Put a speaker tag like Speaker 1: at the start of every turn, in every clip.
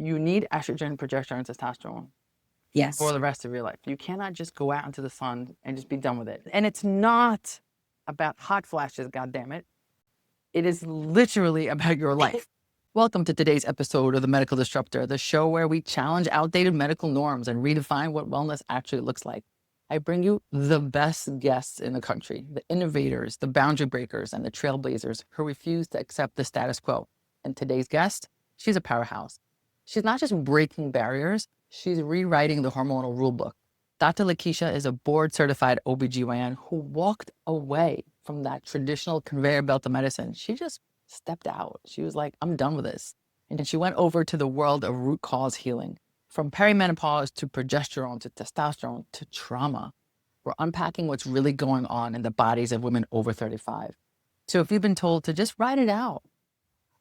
Speaker 1: you need estrogen, progesterone, and testosterone
Speaker 2: Yes.
Speaker 1: for the rest of your life. You cannot just go out into the sun and just be done with it. And it's not about hot flashes, goddammit. It is literally about your life. Welcome to today's episode of The Medical Disruptor, the show where we challenge outdated medical norms and redefine what wellness actually looks like. I bring you the best guests in the country, the innovators, the boundary breakers, and the trailblazers who refuse to accept the status quo. And today's guest, she's a powerhouse. She's not just breaking barriers, she's rewriting the hormonal rulebook. Dr. LaKeisha is a board-certified OBGYN who walked away from that traditional conveyor belt of medicine. She just stepped out. She was like, I'm done with this. And then she went over to the world of root cause healing. From perimenopause to progesterone to testosterone to trauma, we're unpacking what's really going on in the bodies of women over 35. So if you've been told to just write it out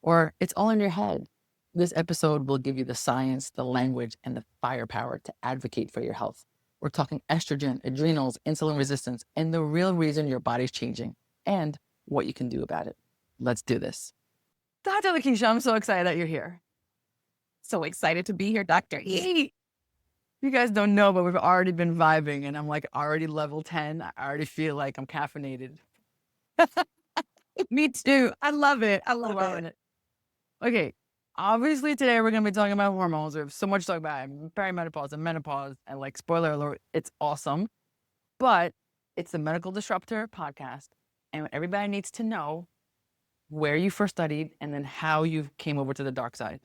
Speaker 1: or it's all in your head, this episode will give you the science, the language, and the firepower to advocate for your health. We're talking estrogen, adrenals, insulin resistance, and the real reason your body's changing and what you can do about it. Let's do this. Dr. LaKeisha, I'm so excited that you're here.
Speaker 2: So excited to be here, Dr. E.
Speaker 1: You guys don't know, but we've already been vibing and I'm like already level 10. I already feel like I'm caffeinated.
Speaker 2: Me too. I love it. I love it.
Speaker 1: Okay. Obviously today we're going to be talking about hormones. We have so much to talk about, perimenopause and menopause, and like spoiler alert, it's awesome. But it's the Medical Disruptor podcast. And everybody needs to know where you first studied and then how you came over to the dark side.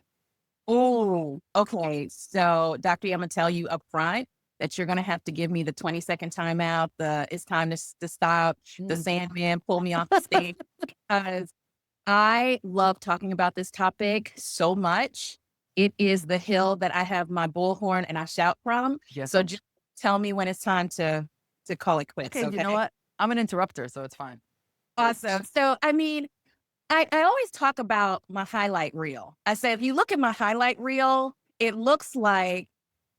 Speaker 2: Oh, okay. So, Dr. E, I'm going to tell you up front that you're going to have to give me the 20-second timeout. It's time to stop. The Sandman, pull me off the stage. Because I love talking about this topic so much. It is the hill that I have my bullhorn and I shout from.
Speaker 1: Yes.
Speaker 2: So just tell me when it's time to call it quits.
Speaker 1: Okay, you know what? I'm an interrupter, so it's fine.
Speaker 2: Awesome. So, I mean, I always talk about my highlight reel. I say, if you look at my highlight reel, it looks like,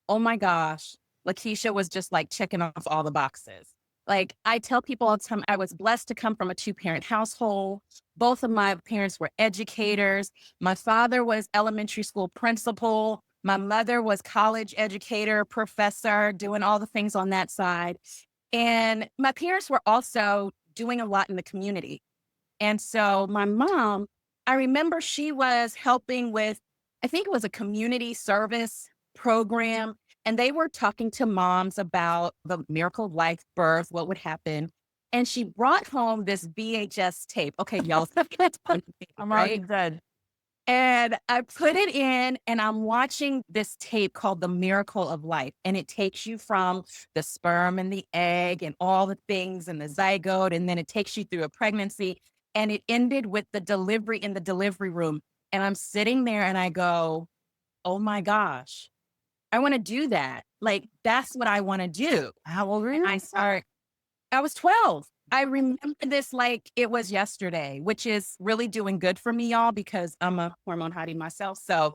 Speaker 2: oh my gosh, LaKeisha was just like checking off all the boxes. Like I tell people all the time, I was blessed to come from a 2-parent household. Both of my parents were educators. My father was elementary school principal. My mother was college educator, professor, doing all the things on that side. And my parents were also doing a lot in the community. And so my mom, I remember she was helping with, I think it was a community service program. And they were talking to moms about the miracle of life, birth, what would happen. And she brought home this VHS tape. Okay, y'all.
Speaker 1: I'm already dead.
Speaker 2: And I put it in and I'm watching this tape called The Miracle of Life. And it takes you from the sperm and the egg and all the things and the zygote. And then it takes you through a pregnancy. And it ended with the delivery in the delivery room. And I'm sitting there and I go, oh my gosh, I want to do that. Like, that's what I want to do.
Speaker 1: How old were you?
Speaker 2: I was 12. I remember this like it was yesterday, which is really doing good for me, y'all, because I'm a hormone hottie myself. So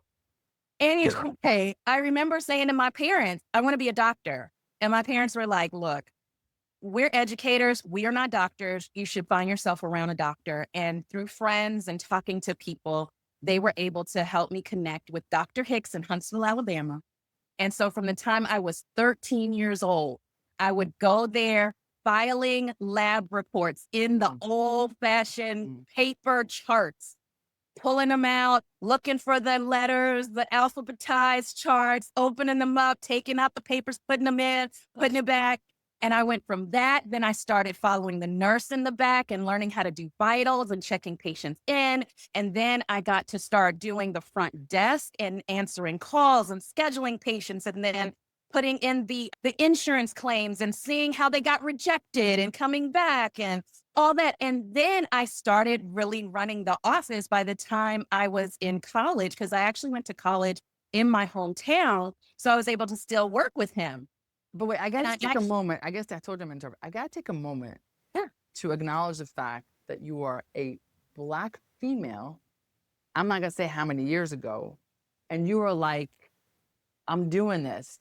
Speaker 2: anyway, I remember saying to my parents, I want to be a doctor. And my parents were like, look, we're educators. We are not doctors. You should find yourself around a doctor. And through friends and talking to people, they were able to help me connect with Dr. Hicks in Huntsville, Alabama. And so from the time I was 13 years old, I would go there filing lab reports in the old-fashioned paper charts, pulling them out, looking for the letters, the alphabetized charts, opening them up, taking out the papers, putting them in, putting it back. And I went from that. Then I started following the nurse in the back and learning how to do vitals and checking patients in. And then I got to start doing the front desk and answering calls and scheduling patients and then putting in the insurance claims and seeing how they got rejected and coming back and all that. And then I started really running the office by the time I was in college, because I actually went to college in my hometown. So I was able to still work with him.
Speaker 1: But wait, I gotta take a moment. I guess I told you I'm interrupting. I gotta take a moment to acknowledge the fact that you are a Black female. I'm not gonna say how many years ago, and you were like, I'm doing this.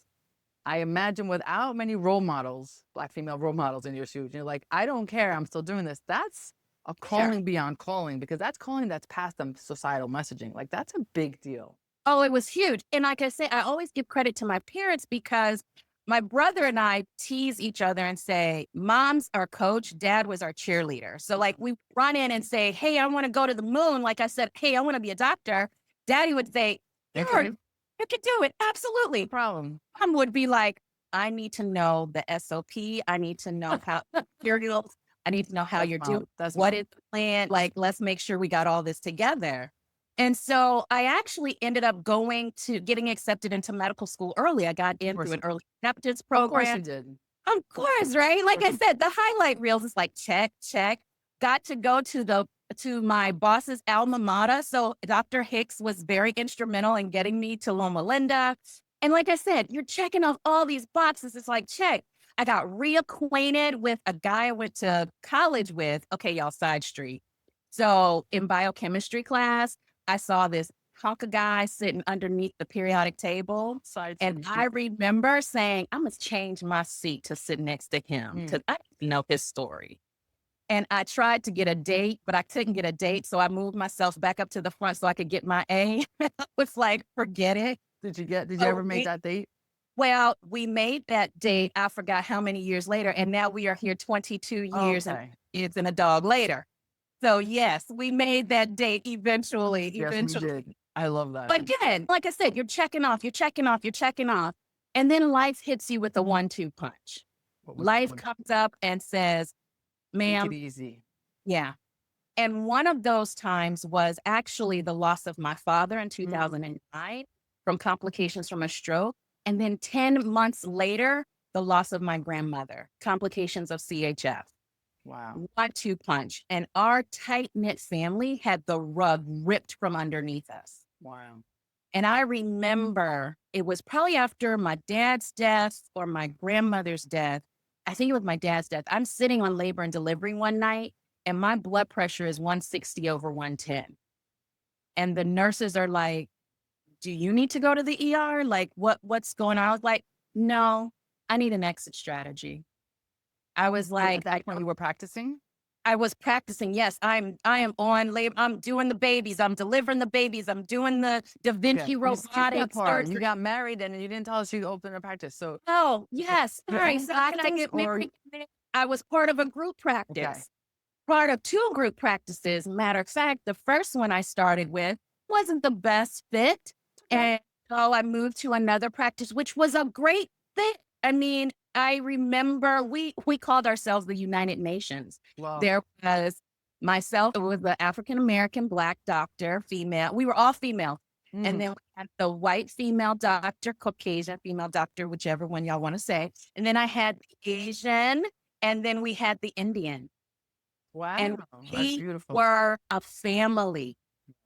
Speaker 1: I imagine without many role models, Black female role models in your shoes, you're like, I don't care, I'm still doing this. That's a calling beyond calling, because that's calling that's past the societal messaging. Like, that's a big deal.
Speaker 2: Oh, it was huge. And like I say, I always give credit to my parents because my brother and I tease each other and say, mom's our coach, dad was our cheerleader. So like we run in and say, hey, I want to go to the moon. Like I said, hey, I want to be a doctor. Daddy would say, sure,
Speaker 1: Okay.
Speaker 2: you could do it. Absolutely.
Speaker 1: Problem.
Speaker 2: Mom would be like, I need to know the SOP. I need to know how materials. I need to know how
Speaker 1: That's
Speaker 2: you're
Speaker 1: mom.
Speaker 2: doing.
Speaker 1: That's
Speaker 2: What
Speaker 1: mom.
Speaker 2: is the plan? Like, let's make sure we got all this together. And so I actually ended up getting accepted into medical school early. I got into an early acceptance
Speaker 1: Of course
Speaker 2: program.
Speaker 1: you did.
Speaker 2: Of course, right? Like I said, the highlight reels is like check, check. Got to go to my boss's alma mater. So Dr. Hicks was very instrumental in getting me to Loma Linda. And like I said, you're checking off all these boxes. It's like, check. I got reacquainted with a guy I went to college with. Okay, y'all, side street. So in biochemistry class, I saw this hunk of guy sitting underneath the periodic table. And I remember saying, I must change my seat to sit next to him because I didn't know his story. And I tried to get a date, but I couldn't get a date. So I moved myself back up to the front so I could get my A. I was like, forget it.
Speaker 1: Did you ever make that date?
Speaker 2: Well, we made that date. I forgot how many years later. And now we are here 22 years and kids and a dog later. So yes, we made that date eventually.
Speaker 1: Yes, we did. I love that.
Speaker 2: But again, like I said, you're checking off, you're checking off, you're checking off. And then life hits you with a 1-2 punch. Life comes up and says, ma'am,
Speaker 1: take it easy.
Speaker 2: Yeah. And one of those times was actually the loss of my father in 2009 from complications from a stroke. And then 10 months later, the loss of my grandmother, complications of CHF.
Speaker 1: Wow.
Speaker 2: 1-2 punch. And our tight-knit family had the rug ripped from underneath us.
Speaker 1: Wow.
Speaker 2: And I remember it was probably after my dad's death or my grandmother's death. I think it was my dad's death. I'm sitting on labor and delivery one night and my blood pressure is 160 over 110. And the nurses are like, do you need to go to the ER? Like what's going on? I was like, no, I need an exit strategy. I was like,
Speaker 1: at that point you were practicing?
Speaker 2: I was practicing. Yes, I am on labor. I'm doing the babies. I'm delivering the babies. I'm doing the Debunking robotics.
Speaker 1: You got married and you didn't tell us you opened a practice. So
Speaker 2: oh yes, sorry. So I get married. I was part of a group practice.
Speaker 1: Okay.
Speaker 2: Part of 2 group practices. Matter of fact, the first one I started with wasn't the best fit. And so I moved to another practice, which was a great fit. I mean, I remember we called ourselves the United Nations.
Speaker 1: Wow.
Speaker 2: There was myself, it was the African-American Black doctor, female. We were all female. And then we had the white female doctor, Caucasian female doctor, whichever one y'all want to say. And then I had the Asian, and then we had the Indian.
Speaker 1: Wow.
Speaker 2: And
Speaker 1: That's beautiful.
Speaker 2: were a family.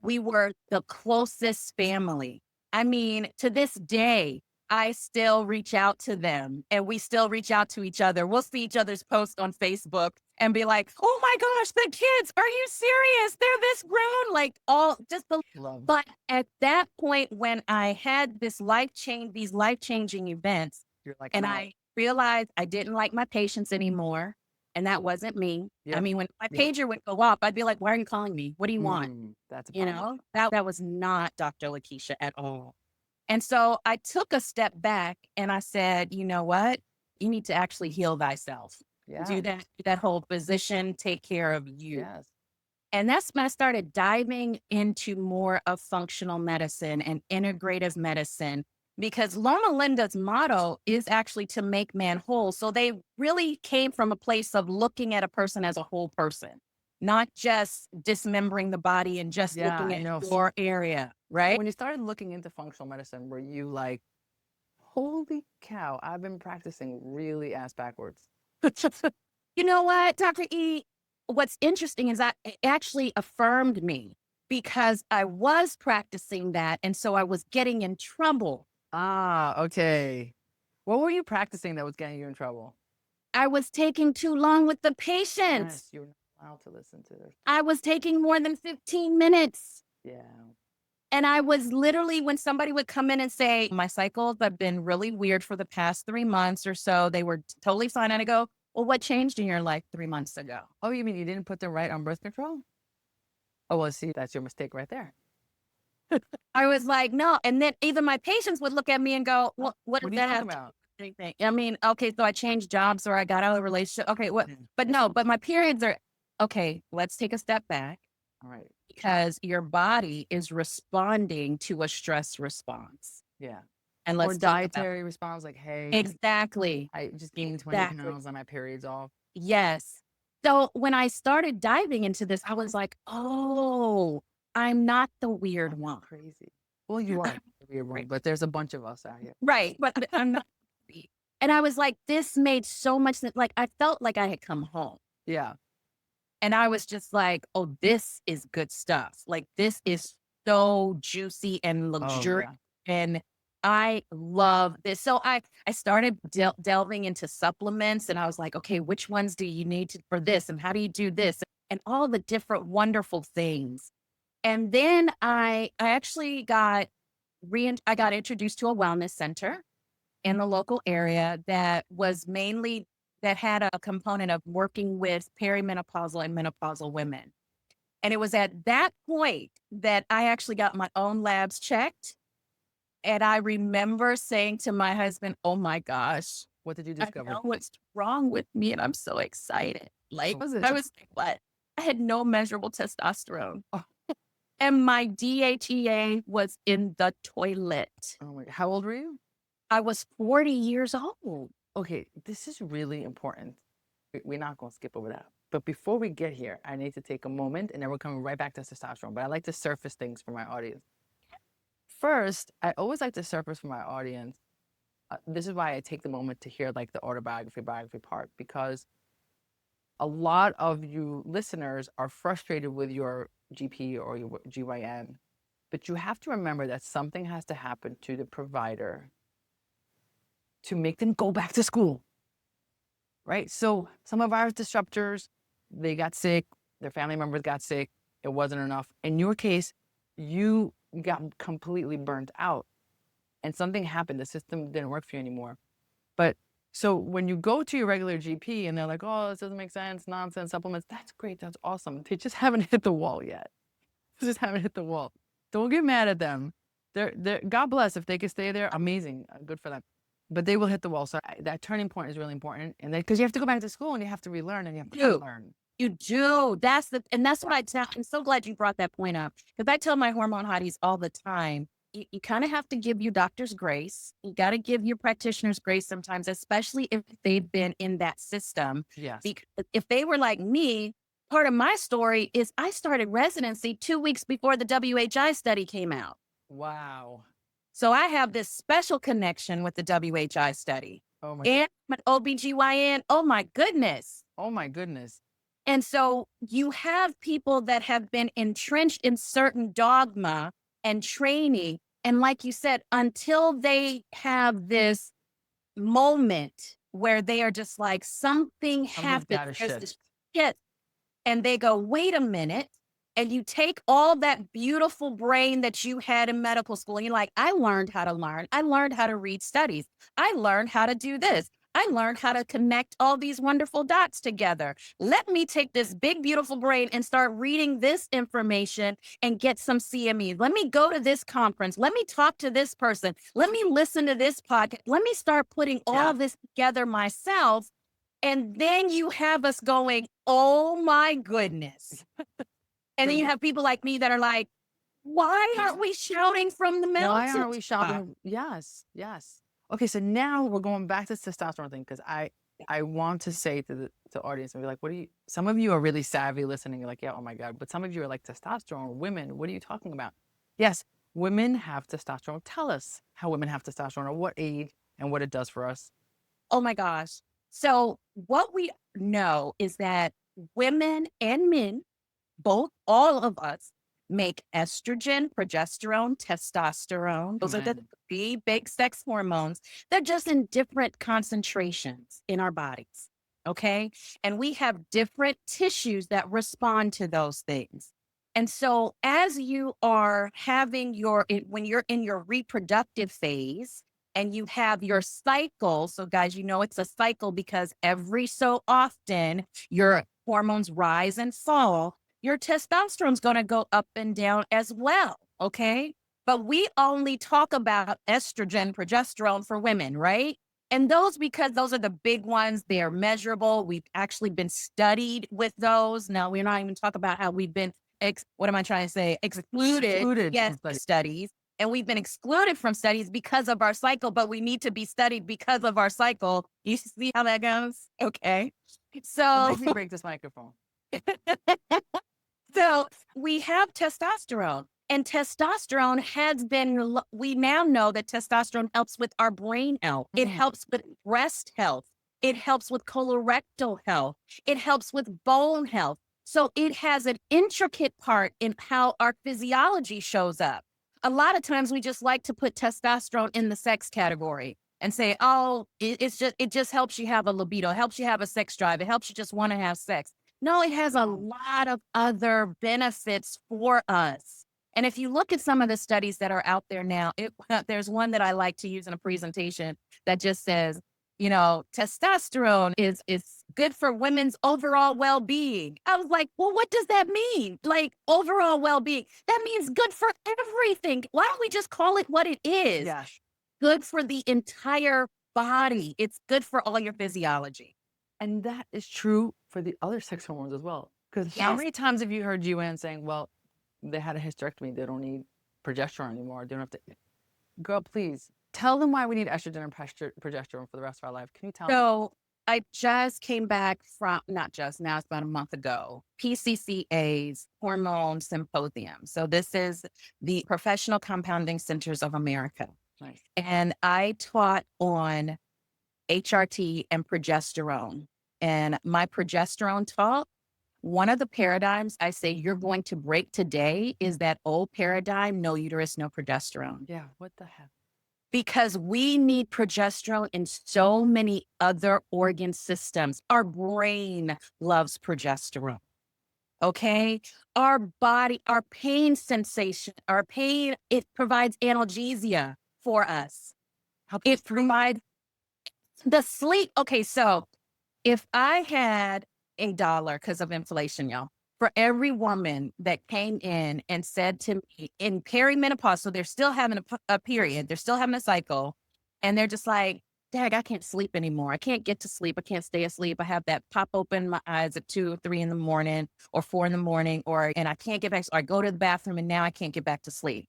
Speaker 2: We were the closest family. I mean, to this day, I still reach out to them and we still reach out to each other. We'll see each other's posts on Facebook and be like, oh my gosh, the kids, are you serious? They're this grown, like all just the
Speaker 1: Love.
Speaker 2: But at that point, when I had these life-changing events,
Speaker 1: You're like,
Speaker 2: and
Speaker 1: no.
Speaker 2: I realized I didn't like my patients anymore. And that wasn't me. I mean, when my pager would go up, I'd be like, why are you calling me? What do you want?
Speaker 1: That's a
Speaker 2: You
Speaker 1: problem.
Speaker 2: know, that was not Dr. LaKeisha at all. And so I took a step back and I said, you know what? You need to actually heal thyself.
Speaker 1: Yeah.
Speaker 2: Do that whole physician, take care of you.
Speaker 1: Yes.
Speaker 2: And that's when I started diving into more of functional medicine and integrative medicine, because Loma Linda's motto is actually to make man whole. So they really came from a place of looking at a person as a whole person, not just dismembering the body and just looking at your area, right?
Speaker 1: When you started looking into functional medicine, were you like, holy cow, I've been practicing really ass backwards?
Speaker 2: You know what, Dr. E? What's interesting is that it actually affirmed me because I was practicing that. And so I was getting in trouble.
Speaker 1: Ah, okay. What were you practicing that was getting you in trouble?
Speaker 2: I was taking too long with the patients.
Speaker 1: Yes, you're not allowed to listen to this.
Speaker 2: I was taking more than 15 minutes.
Speaker 1: Yeah.
Speaker 2: And I was literally, when somebody would come in and say, my cycles have been really weird for the past 3 months or so, they were totally fine. And I go, well, what changed in your life 3 months ago?
Speaker 1: Oh, you mean you didn't put them right on birth control? Oh, well, see, that's your mistake right there.
Speaker 2: I was like, no. And then even my patients would look at me and go, well, what
Speaker 1: What
Speaker 2: does
Speaker 1: are you
Speaker 2: that
Speaker 1: talking
Speaker 2: have to do
Speaker 1: about?
Speaker 2: with anything? I mean, okay, so I changed jobs or I got out of a relationship. Okay, what?
Speaker 1: Yeah.
Speaker 2: But no, but my periods are okay. Let's take a step back
Speaker 1: All right.
Speaker 2: because your body is responding to a stress response.
Speaker 1: Yeah.
Speaker 2: And
Speaker 1: Or
Speaker 2: let's talk about
Speaker 1: dietary response, like, hey,
Speaker 2: exactly.
Speaker 1: I just gained 20
Speaker 2: Exactly.
Speaker 1: pounds on my periods off.
Speaker 2: Yes. So when I started diving into this, I was like, oh, I'm not the weird
Speaker 1: I'm
Speaker 2: one.
Speaker 1: not crazy. Well, you are the weird one, but there's a bunch of us out here.
Speaker 2: Right. But I'm not. And I was like, this made so much sense. Like, I felt like I had come home.
Speaker 1: Yeah.
Speaker 2: And I was just like, oh, this is good stuff. Like, this is so juicy and
Speaker 1: Oh,
Speaker 2: luxurious.
Speaker 1: yeah.
Speaker 2: And I love this. So I started delving into supplements and I was like, okay, which ones do you need for this? And how do you do this? And all the different wonderful things. And then I actually I got introduced to a wellness center in the local area that had a component of working with perimenopausal and menopausal women. And it was at that point that I actually got my own labs checked. And I remember saying to my husband, oh my gosh,
Speaker 1: What did you
Speaker 2: I
Speaker 1: discover?
Speaker 2: know what's wrong with me. And I'm so excited. Like,
Speaker 1: What was it?
Speaker 2: I was like, what? I had no measurable testosterone.
Speaker 1: Oh.
Speaker 2: And my DHEA was in the toilet.
Speaker 1: Oh my, how old were you?
Speaker 2: I was 40 years old.
Speaker 1: Okay, this is really important. We're not going to skip over that. But before we get here, I need to take a moment and then we're coming right back to testosterone. But I like to surface things for my audience. First, I always like to surface for my audience. This is why I take the moment to hear like the autobiography, biography part, because a lot of you listeners are frustrated with your GP or your GYN, but you have to remember that something has to happen to the provider to make them go back to school, right? So some of our disruptors, they got sick, their family members got sick, it wasn't enough. In your case, you got completely burnt out and something happened, the system didn't work for you anymore. But so when you go to your regular GP and they're like, oh, this doesn't make sense, nonsense, supplements, that's great, that's awesome. They just haven't hit the wall yet. They just haven't hit the wall. Don't get mad at them. They're God bless if they can stay there, amazing, good for them. But they will hit the wall. So that turning point is really important. And then because you have to go back to school and you have to relearn and you have to learn.
Speaker 2: You do. That's what I tell. I'm so glad you brought that point up because I tell my hormone hotties all the time. You kind of have to give your doctors grace. You got to give your practitioners grace sometimes, especially if they've been in that system.
Speaker 1: Yes.
Speaker 2: Because if they were like me, part of my story is I started residency 2 weeks before the WHI study came out.
Speaker 1: Wow.
Speaker 2: So I have this special connection with the WHI study.
Speaker 1: Oh my.
Speaker 2: And I'm an OBGYN. Oh my goodness.
Speaker 1: Oh my goodness.
Speaker 2: And so you have people that have been entrenched in certain dogma and training. And like you said, until they have this moment where they are just like, something happened. There's this shit. And they go, wait a minute. And you take all that beautiful brain that you had in medical school and you're like, I learned how to learn. I learned how to read studies. I learned how to do this. I learned how to connect all these wonderful dots together. Let me take this big, beautiful brain and start reading this information and get some CME. Let me go to this conference. Let me talk to this person. Let me listen to this podcast. Let me start putting all of this together myself. And then you have us going, oh my goodness. And then you have people like me that are like, why aren't we shouting from the mountains?
Speaker 1: Why aren't we shouting? Yes, yes. Okay, so now we're going back to the testosterone thing because I want to say to the audience and be like, what do you? Some of you are really savvy listening. You're like, yeah, oh my god. But some of you are like, testosterone, women. What are you talking about? Yes, women have testosterone. Tell us how women have testosterone, or what age, and what it does for us.
Speaker 2: Oh my gosh. So what we know is that women and men, both, all of us, make estrogen, progesterone, testosterone. Those are the three big sex hormones. They're just in different concentrations in our bodies. Okay. And we have different tissues that respond to those things. And so as you are having when you're in your reproductive phase and you have your cycle. So guys, you know, it's a cycle because every so often your hormones rise and fall. Your testosterone's going to go up and down as well. Okay. but we only talk about estrogen, progesterone for women, right? And those, because those are the big ones, they're measurable. We've actually been studied with those. Now, we're not even talking about how we've been, what am I trying to say? Excluded. Yes,
Speaker 1: from
Speaker 2: studies. And we've been excluded from studies because of our cycle, but we need to be studied because of our cycle. You see how that goes? Okay. So,
Speaker 1: Make me break this microphone.
Speaker 2: so we have testosterone. And testosterone has been, we now know that testosterone helps with our brain health. It helps with breast health. It helps with colorectal health. It helps with bone health. So it has an intricate part in how our physiology shows up. A lot of times we just like to put testosterone in the sex category and say, oh, it just helps you have a libido, helps you have a sex drive. It helps you just want to have sex. No, it has a lot of other benefits for us. And if you look at some of the studies that are out there now, there's one that I like to use in a presentation that just says, you know, testosterone is good for women's overall well-being. I was like, well, what does that mean? Like overall well-being? That means good for everything. Why don't we just call it what it is?
Speaker 1: Yes.
Speaker 2: Good for the entire body. It's good for all your physiology.
Speaker 1: And that is true for the other sex hormones as well. Because how many times have you heard GYN saying, well, they had a hysterectomy, they don't need progesterone anymore, they don't have to. Girl, please tell them why we need estrogen and progesterone for the rest of our life. Can you tell them?
Speaker 2: So I just came back from, not just now, it's about a month ago, PCCA's Hormone Symposium. So this is the Professional Compounding Centers of America.
Speaker 1: Nice.
Speaker 2: And I taught on HRT and progesterone. And my progesterone talk, one of the paradigms I say you're going to break today is that old paradigm, no uterus, no progesterone.
Speaker 1: Yeah, what the heck?
Speaker 2: Because we need progesterone in so many other organ systems. Our brain loves progesterone. Okay. Our body, our pain sensation, our pain, it provides analgesia for us. It provides the sleep. Okay. So if I had $1 because of inflation, y'all, for every woman that came in and said to me in perimenopause, so they're still having a period, they're still having a cycle, and they're just like, Dag, I can't sleep anymore. I can't get to sleep. I can't stay asleep. I have that pop open my eyes at 2 or 3 in the morning or 4 in the morning, and I can't get back. Or I go to the bathroom and now I can't get back to sleep.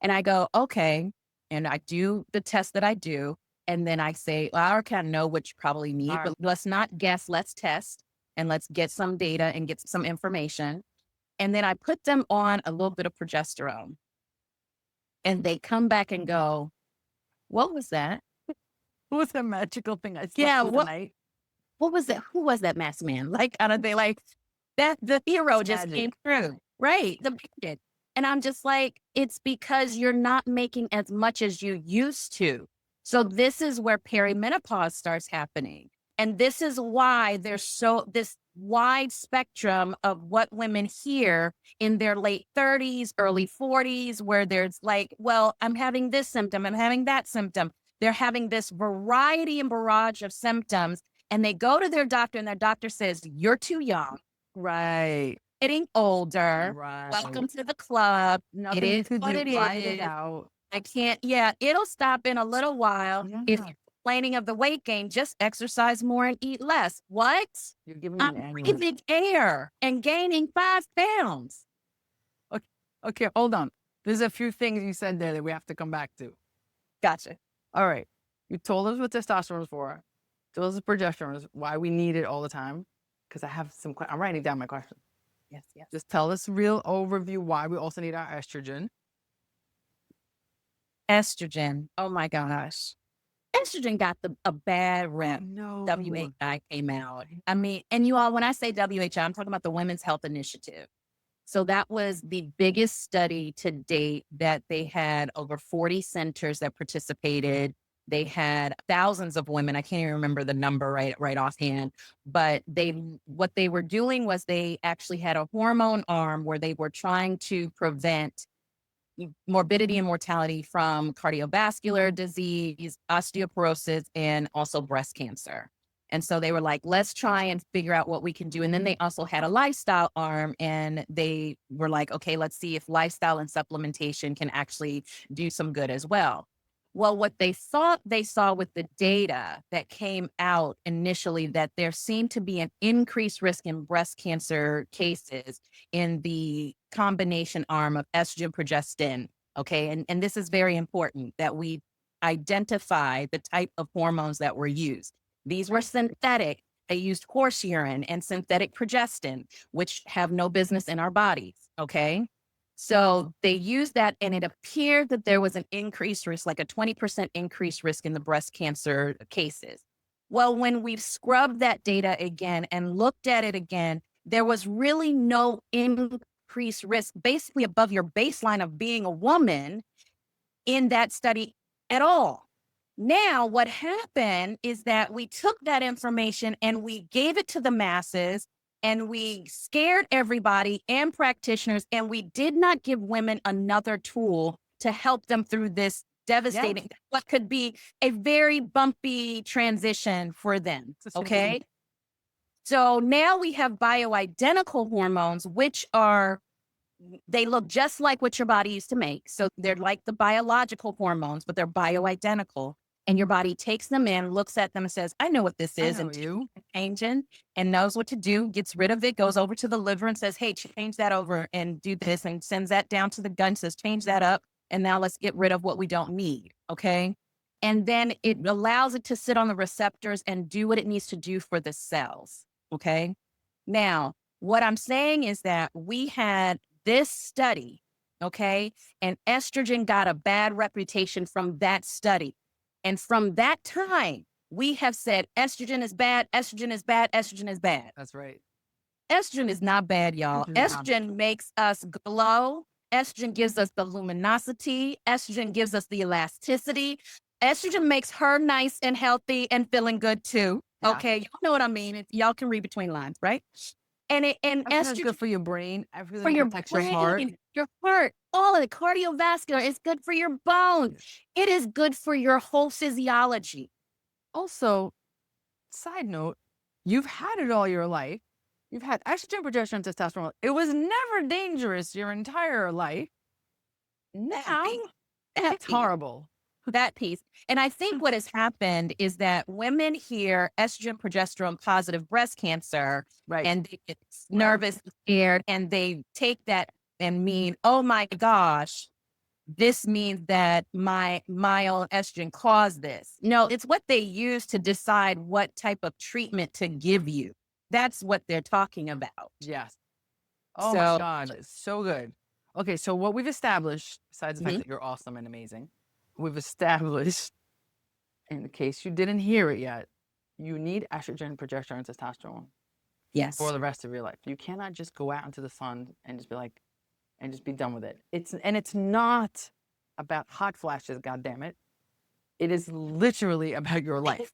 Speaker 2: And I go, okay. And I do the test that I do. And then I say, well, I kind of know what you probably need, but let's not guess, let's test. And let's get some data and get some information. And then I put them on a little bit of progesterone. And they come back and go, what was that?
Speaker 1: What was that magical thing I slept
Speaker 2: Yeah,
Speaker 1: tonight?
Speaker 2: What was that? Who was that masked man? Like, kind of, they like, that the hero just came through. Right. The kid. And I'm just like, it's because you're not making as much as you used to. So this is where perimenopause starts happening. And this is why there's this wide spectrum of what women hear in their late 30s, early 40s, where there's like, well, I'm having this symptom, I'm having that symptom. They're having this variety and barrage of symptoms, and they go to their doctor and their doctor says, you're too young.
Speaker 1: Right.
Speaker 2: Getting older.
Speaker 1: Right.
Speaker 2: Welcome to the club.
Speaker 1: Nothing
Speaker 2: it is
Speaker 1: to
Speaker 2: what
Speaker 1: do.
Speaker 2: it
Speaker 1: Find
Speaker 2: is.
Speaker 1: it out.
Speaker 2: I can't, it'll stop in a little while.
Speaker 1: Yeah.
Speaker 2: If you're complaining of the weight gain, just exercise more and eat less. What?
Speaker 1: You're giving me an
Speaker 2: I'm
Speaker 1: aneurysm.
Speaker 2: breathing air and gaining 5 pounds.
Speaker 1: Okay, hold on. There's a few things you said there that we have to come back to.
Speaker 2: Gotcha.
Speaker 1: All right. You told us what testosterone is for. Told us what progesterone is, why we need it all the time. Because I have some, I'm writing down my question.
Speaker 2: Yes, yes.
Speaker 1: Just tell us a real overview why we also need our estrogen.
Speaker 2: Estrogen. Oh my gosh. Estrogen got a bad rep.
Speaker 1: No.
Speaker 2: WHI came out. I mean, and you all, when I say WHI, I'm talking about the Women's Health Initiative. So that was the biggest study to date that they had over 40 centers that participated. They had thousands of women. I can't even remember the number right offhand, but what they were doing was they actually had a hormone arm where they were trying to prevent morbidity and mortality from cardiovascular disease, osteoporosis, and also breast cancer. And so they were like, let's try and figure out what we can do. And then they also had a lifestyle arm, and they were like, okay, let's see if lifestyle and supplementation can actually do some good as well. Well, what they thought they saw with the data that came out initially, that there seemed to be an increased risk in breast cancer cases in the combination arm of estrogen progestin. Okay. And this is very important that we identify the type of hormones that were used. These were synthetic. They used horse urine and synthetic progestin, which have no business in our bodies. Okay. So they used that, and it appeared that there was an increased risk, like a 20% increased risk in the breast cancer cases. Well, when we've scrubbed that data again and looked at it again, there was really no increased risk, basically above your baseline of being a woman in that study at all. Now, what happened is that we took that information and we gave it to the masses, and we scared everybody and practitioners, and we did not give women another tool to help them through this devastating, what could be a very bumpy transition for them. Okay. So now we have bioidentical hormones, which they look just like what your body used to make. So they're like the biological hormones, but they're bioidentical. And your body takes them in, looks at them and says, I know what this is, and changing, and knows what to do, gets rid of it, goes over to the liver and says, hey, change that over and do this, and sends that down to the gut and says, change that up. And now let's get rid of what we don't need. Okay. And then it allows it to sit on the receptors and do what it needs to do for the cells. Okay. Now, what I'm saying is that we had this study, okay, and estrogen got a bad reputation from that study. And from that time, we have said estrogen is bad, estrogen is bad, estrogen is bad.
Speaker 1: That's right.
Speaker 2: Estrogen is not bad, y'all. Estrogen makes us glow. Estrogen gives us the luminosity. Estrogen gives us the elasticity. Estrogen makes her nice and healthy and feeling good too. Okay, y'all know what I mean. Y'all can read between lines, right? And
Speaker 1: estrogen is good for your brain.
Speaker 2: For your brain, your heart, all of the cardiovascular. It's good for your bones. It is good for your whole physiology.
Speaker 1: Also, side note, you've had it all your life. You've had estrogen, progesterone, testosterone. It was never dangerous your entire life. Now, it's horrible.
Speaker 2: That piece. And I think what has happened is that women hear estrogen, progesterone, positive breast cancer,
Speaker 1: right,
Speaker 2: and they get nervous, scared, and they take that and mean, oh my gosh, this means that my own estrogen caused this. No, it's what they use to decide what type of treatment to give you. That's what they're talking about.
Speaker 1: Yes. Oh my God, it's so good. Okay, so what we've established, besides the fact that you're awesome and amazing, we've established, in case you didn't hear it yet, you need estrogen, progesterone, and testosterone.
Speaker 2: Yes.
Speaker 1: For the rest of your life. You cannot just go out into the sun and just be like, and just be done with it. It's not about hot flashes, goddammit. It is literally about your life.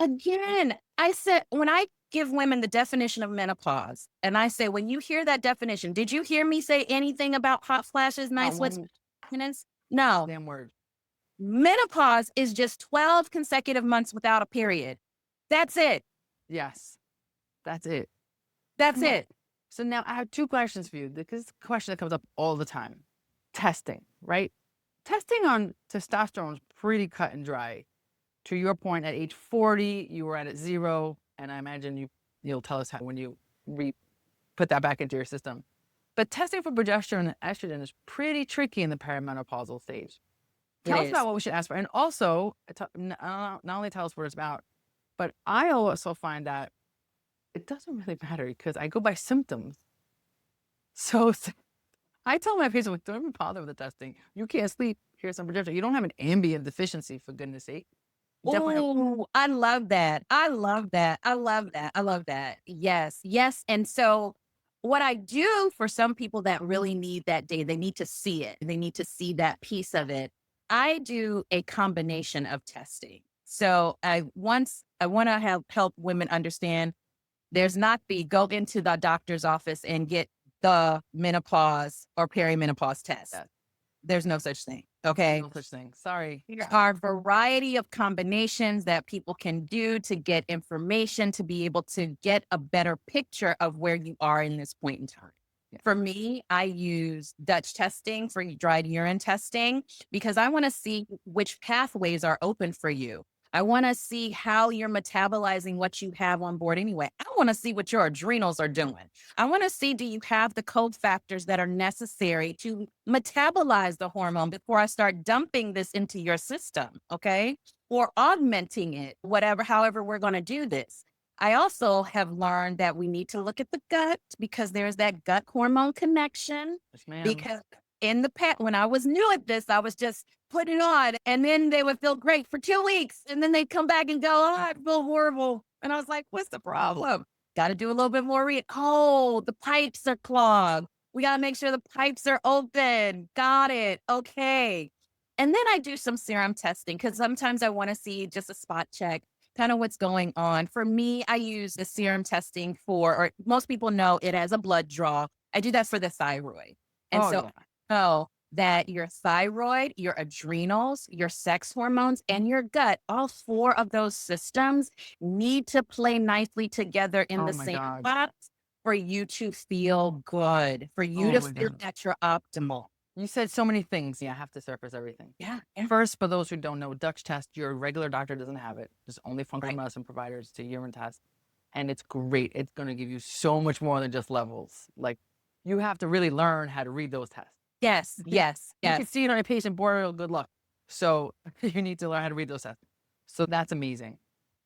Speaker 2: Again, I said, when I give women the definition of menopause, and I say, when you hear that definition, did you hear me say anything about hot flashes, night sweats, minutes? No.
Speaker 1: Damn word.
Speaker 2: Menopause is just 12 consecutive months without a period. That's it.
Speaker 1: Yes. That's it.
Speaker 2: That's it.
Speaker 1: So now I have two questions for you, because it's a question that comes up all the time. Testing, right? Testing on testosterone is pretty cut and dry. To your point, at age 40, you were at 0, and I imagine you'll tell us how when you put that back into your system. But testing for progesterone and estrogen is pretty tricky in the perimenopausal stage. Tell us about what we should ask for, and also not only tell us what it's about, but I also find that it doesn't really matter because I go by symptoms. So I tell my patients, like, don't even bother with the testing. You can't sleep. Here's some progesterone. You don't have an ambient deficiency, for goodness sake.
Speaker 2: Oh, I love that. I love that. I love that. I love that. Yes. Yes. And so what I do for some people that really need that data, they need to see it. They need to see that piece of it. I do a combination of testing. So I want to help women understand there's not the go into the doctor's office and get the menopause or perimenopause test. There's no such thing. Okay.
Speaker 1: No such thing. Sorry.
Speaker 2: There are a variety of combinations that people can do to get information to be able to get a better picture of where you are in this point in time.
Speaker 1: Yeah.
Speaker 2: For me, I use Dutch testing for dried urine testing because I want to see which pathways are open for you. I want to see how you're metabolizing what you have on board anyway. I want to see what your adrenals are doing. I want to see, do you have the cofactors that are necessary to metabolize the hormone before I start dumping this into your system, okay? Or augmenting it, whatever, however we're going to do this. I also have learned that we need to look at the gut because there's that gut hormone connection.
Speaker 1: Yes, ma'am.
Speaker 2: Because in the past, when I was new at this, I was just putting it on and then they would feel great for 2 weeks. And then they'd come back and go, oh, I feel horrible. And I was like, what's the problem? Got to do a little bit more oh, the pipes are clogged. We got to make sure the pipes are open. Got it. Okay. And then I do some serum testing because sometimes I want to see just a spot check, kind of what's going on. For me, I use the serum testing or most people know it as a blood draw. I do that for the thyroid. And I know that your thyroid, your adrenals, your sex hormones, and your gut, all 4 of those systems need to play nicely together in the same spot for you to feel good, for you to feel that you're optimal.
Speaker 1: You said so many things. Yeah, I have to surface everything.
Speaker 2: Yeah.
Speaker 1: First, for those who don't know, Dutch test, your regular doctor doesn't have it. There's only functional medicine providers to urine test. And it's great. It's going to give you so much more than just levels. Like, you have to really learn how to read those tests.
Speaker 2: Yes.
Speaker 1: You can see it on a patient board, good luck. So you need to learn how to read those tests. So that's amazing.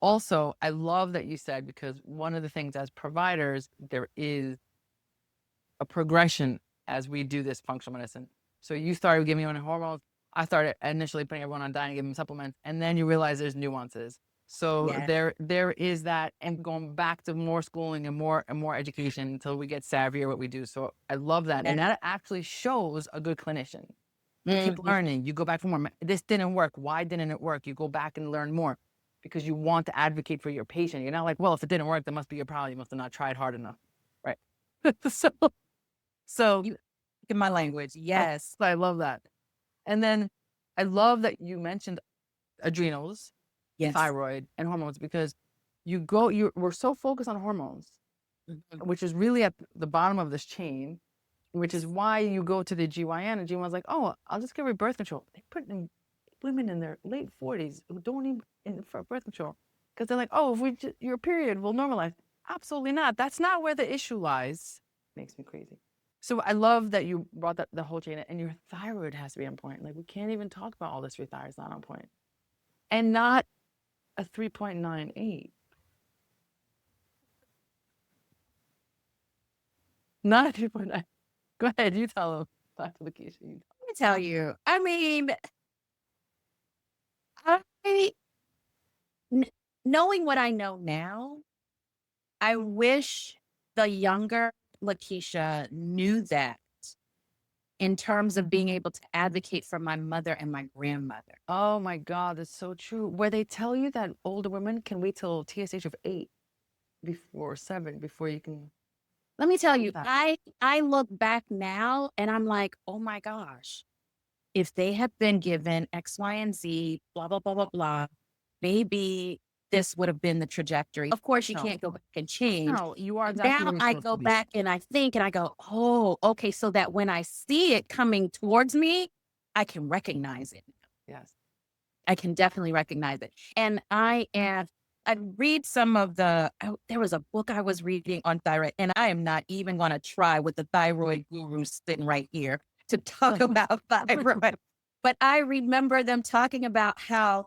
Speaker 1: Also, I love that you said, because one of the things as providers, there is a progression as we do this functional medicine. So you started giving me on hormones. I started initially putting everyone on diet and giving them supplements, and then you realize there's nuances. So there is that, and going back to more schooling and more education until we get savvier what we do. So I love that, and that actually shows a good clinician. You keep learning. You go back for more. This didn't work. Why didn't it work? You go back and learn more because you want to advocate for your patient. You're not like, well, if it didn't work, that must be your problem. You must have not tried hard enough, right? So
Speaker 2: you in my language, yes.
Speaker 1: I love that. And then I love that you mentioned adrenals, thyroid, and hormones, because we're so focused on hormones, which is really at the bottom of this chain, which is why you go to the GYN, and GYN's like, oh, I'll just give her birth control. They put women in their late 40s who don't need for birth control because they're like, oh, if your period will normalize. Absolutely not. That's not where the issue lies. Makes me crazy. So I love that you brought the whole chain, and your thyroid has to be on point. Like, we can't even talk about all this if your thyroid's not on point. And not a 3.98. Not a 3.9. Go ahead, you tell them. Dr. LaKeisha, you tell.
Speaker 2: Let me tell you, I mean, knowing what I know now, I wish the younger LaKeisha knew that in terms of being able to advocate for my mother and my grandmother.
Speaker 1: Oh my God, that's so true. Where they tell you that older women can wait till TSH of 8 before 7 before you can.
Speaker 2: Let me tell you, I look back now and I'm like, oh my gosh, if they had been given X, Y, and Z, blah, blah, blah, blah, blah, maybe this would have been the trajectory. Of course, you can't go back and change.
Speaker 1: No, you are exactly.
Speaker 2: Now I go back and I think and I go, oh, okay, so that when I see it coming towards me, I can recognize it.
Speaker 1: Yes.
Speaker 2: I can definitely recognize it. And I read some of there was a book I was reading on thyroid, and I am not even going to try with the thyroid guru sitting right here to talk about thyroid. But I remember them talking about how,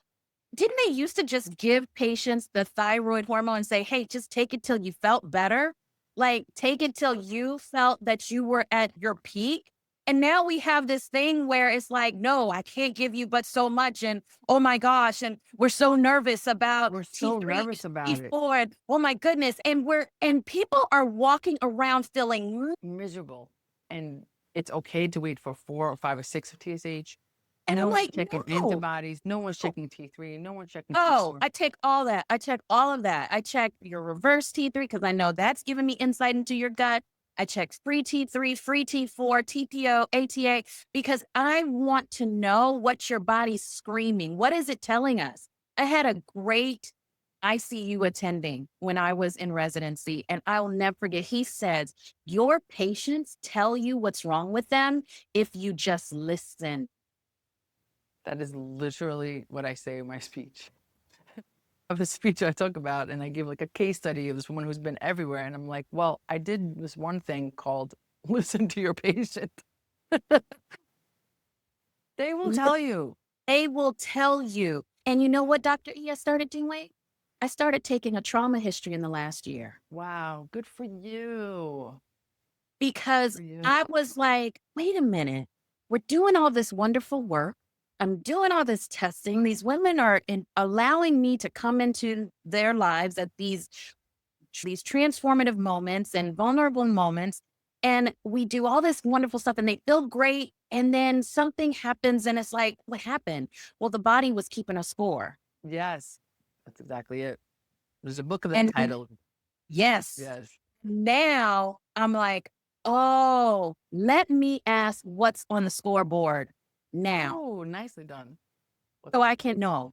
Speaker 2: didn't they used to just give patients the thyroid hormone and say, hey, just take it till you felt better? Like, take it till you felt that you were at your peak. And now we have this thing where it's like, no, I can't give you but so much. And oh my gosh. And we're so nervous about
Speaker 1: it.
Speaker 2: And, oh my goodness. And people are walking around feeling
Speaker 1: miserable. And it's okay to wait for 4 or 5 or 6 of TSH.
Speaker 2: And
Speaker 1: no
Speaker 2: I'm
Speaker 1: one's
Speaker 2: like,
Speaker 1: checking
Speaker 2: no.
Speaker 1: antibodies. No one's checking T3. No one's checking
Speaker 2: Oh,
Speaker 1: T4.
Speaker 2: I check all that. I check all of that. I check your reverse T3 because I know that's giving me insight into your gut. I check free T3, free T4, TPO, ATA, because I want to know what your body's screaming. What is it telling us? I had a great ICU attending when I was in residency, and I will never forget. He says, your patients tell you what's wrong with them if you just listen.
Speaker 1: That is literally what I say in my speech. Of the speech I talk about, and I give like a case study of this woman who's been everywhere. And I'm like, well, I did this one thing called listen to your patient. They will tell you.
Speaker 2: They will tell you. And you know what, Dr. E, I started doing? I started taking a trauma history in the last year.
Speaker 1: Wow, good for you.
Speaker 2: Because
Speaker 1: You.
Speaker 2: I was like, wait a minute, we're doing all this wonderful work. I'm doing all this testing. These women are allowing me to come into their lives at these transformative moments and vulnerable moments. And we do all this wonderful stuff and they feel great. And then something happens and it's like, what happened? Well, the body was keeping a score.
Speaker 1: Yes, that's exactly it. There's a book of that title.
Speaker 2: Yes.
Speaker 1: Yes.
Speaker 2: Now I'm like, oh, let me ask what's on the scoreboard now.
Speaker 1: Oh, nicely done.
Speaker 2: So I can know.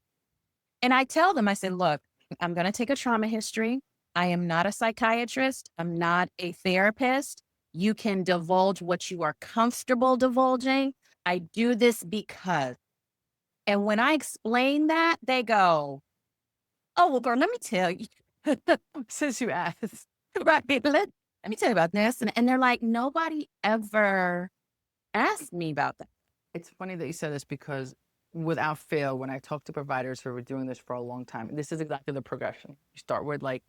Speaker 2: And I tell them, I said, look, I'm going to take a trauma history. I am not a psychiatrist. I'm not a therapist. You can divulge what you are comfortable divulging. I do this because. And when I explain that, they go, oh, well, girl, let me tell you.
Speaker 1: Since you asked.
Speaker 2: Right, let me tell you about this. And they're like, nobody ever asked me about that.
Speaker 1: It's funny that you said this because without fail, when I talk to providers who are doing this for a long time, this is exactly the progression. You start with like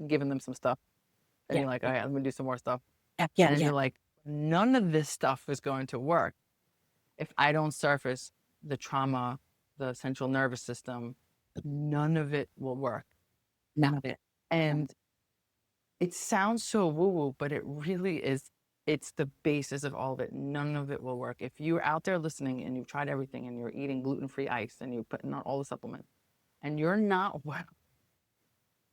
Speaker 1: giving them some stuff. And you're like, all right, let me do some more stuff. And you're like, none of this stuff is going to work if I don't surface the trauma, the central nervous system. None of it will work.
Speaker 2: None of it.
Speaker 1: And it sounds so woo-woo, but it really is. It's the basis of all of it. None of it will work. If you're out there listening and you've tried everything and you're eating gluten-free ice and you're putting on all the supplements and you're not well,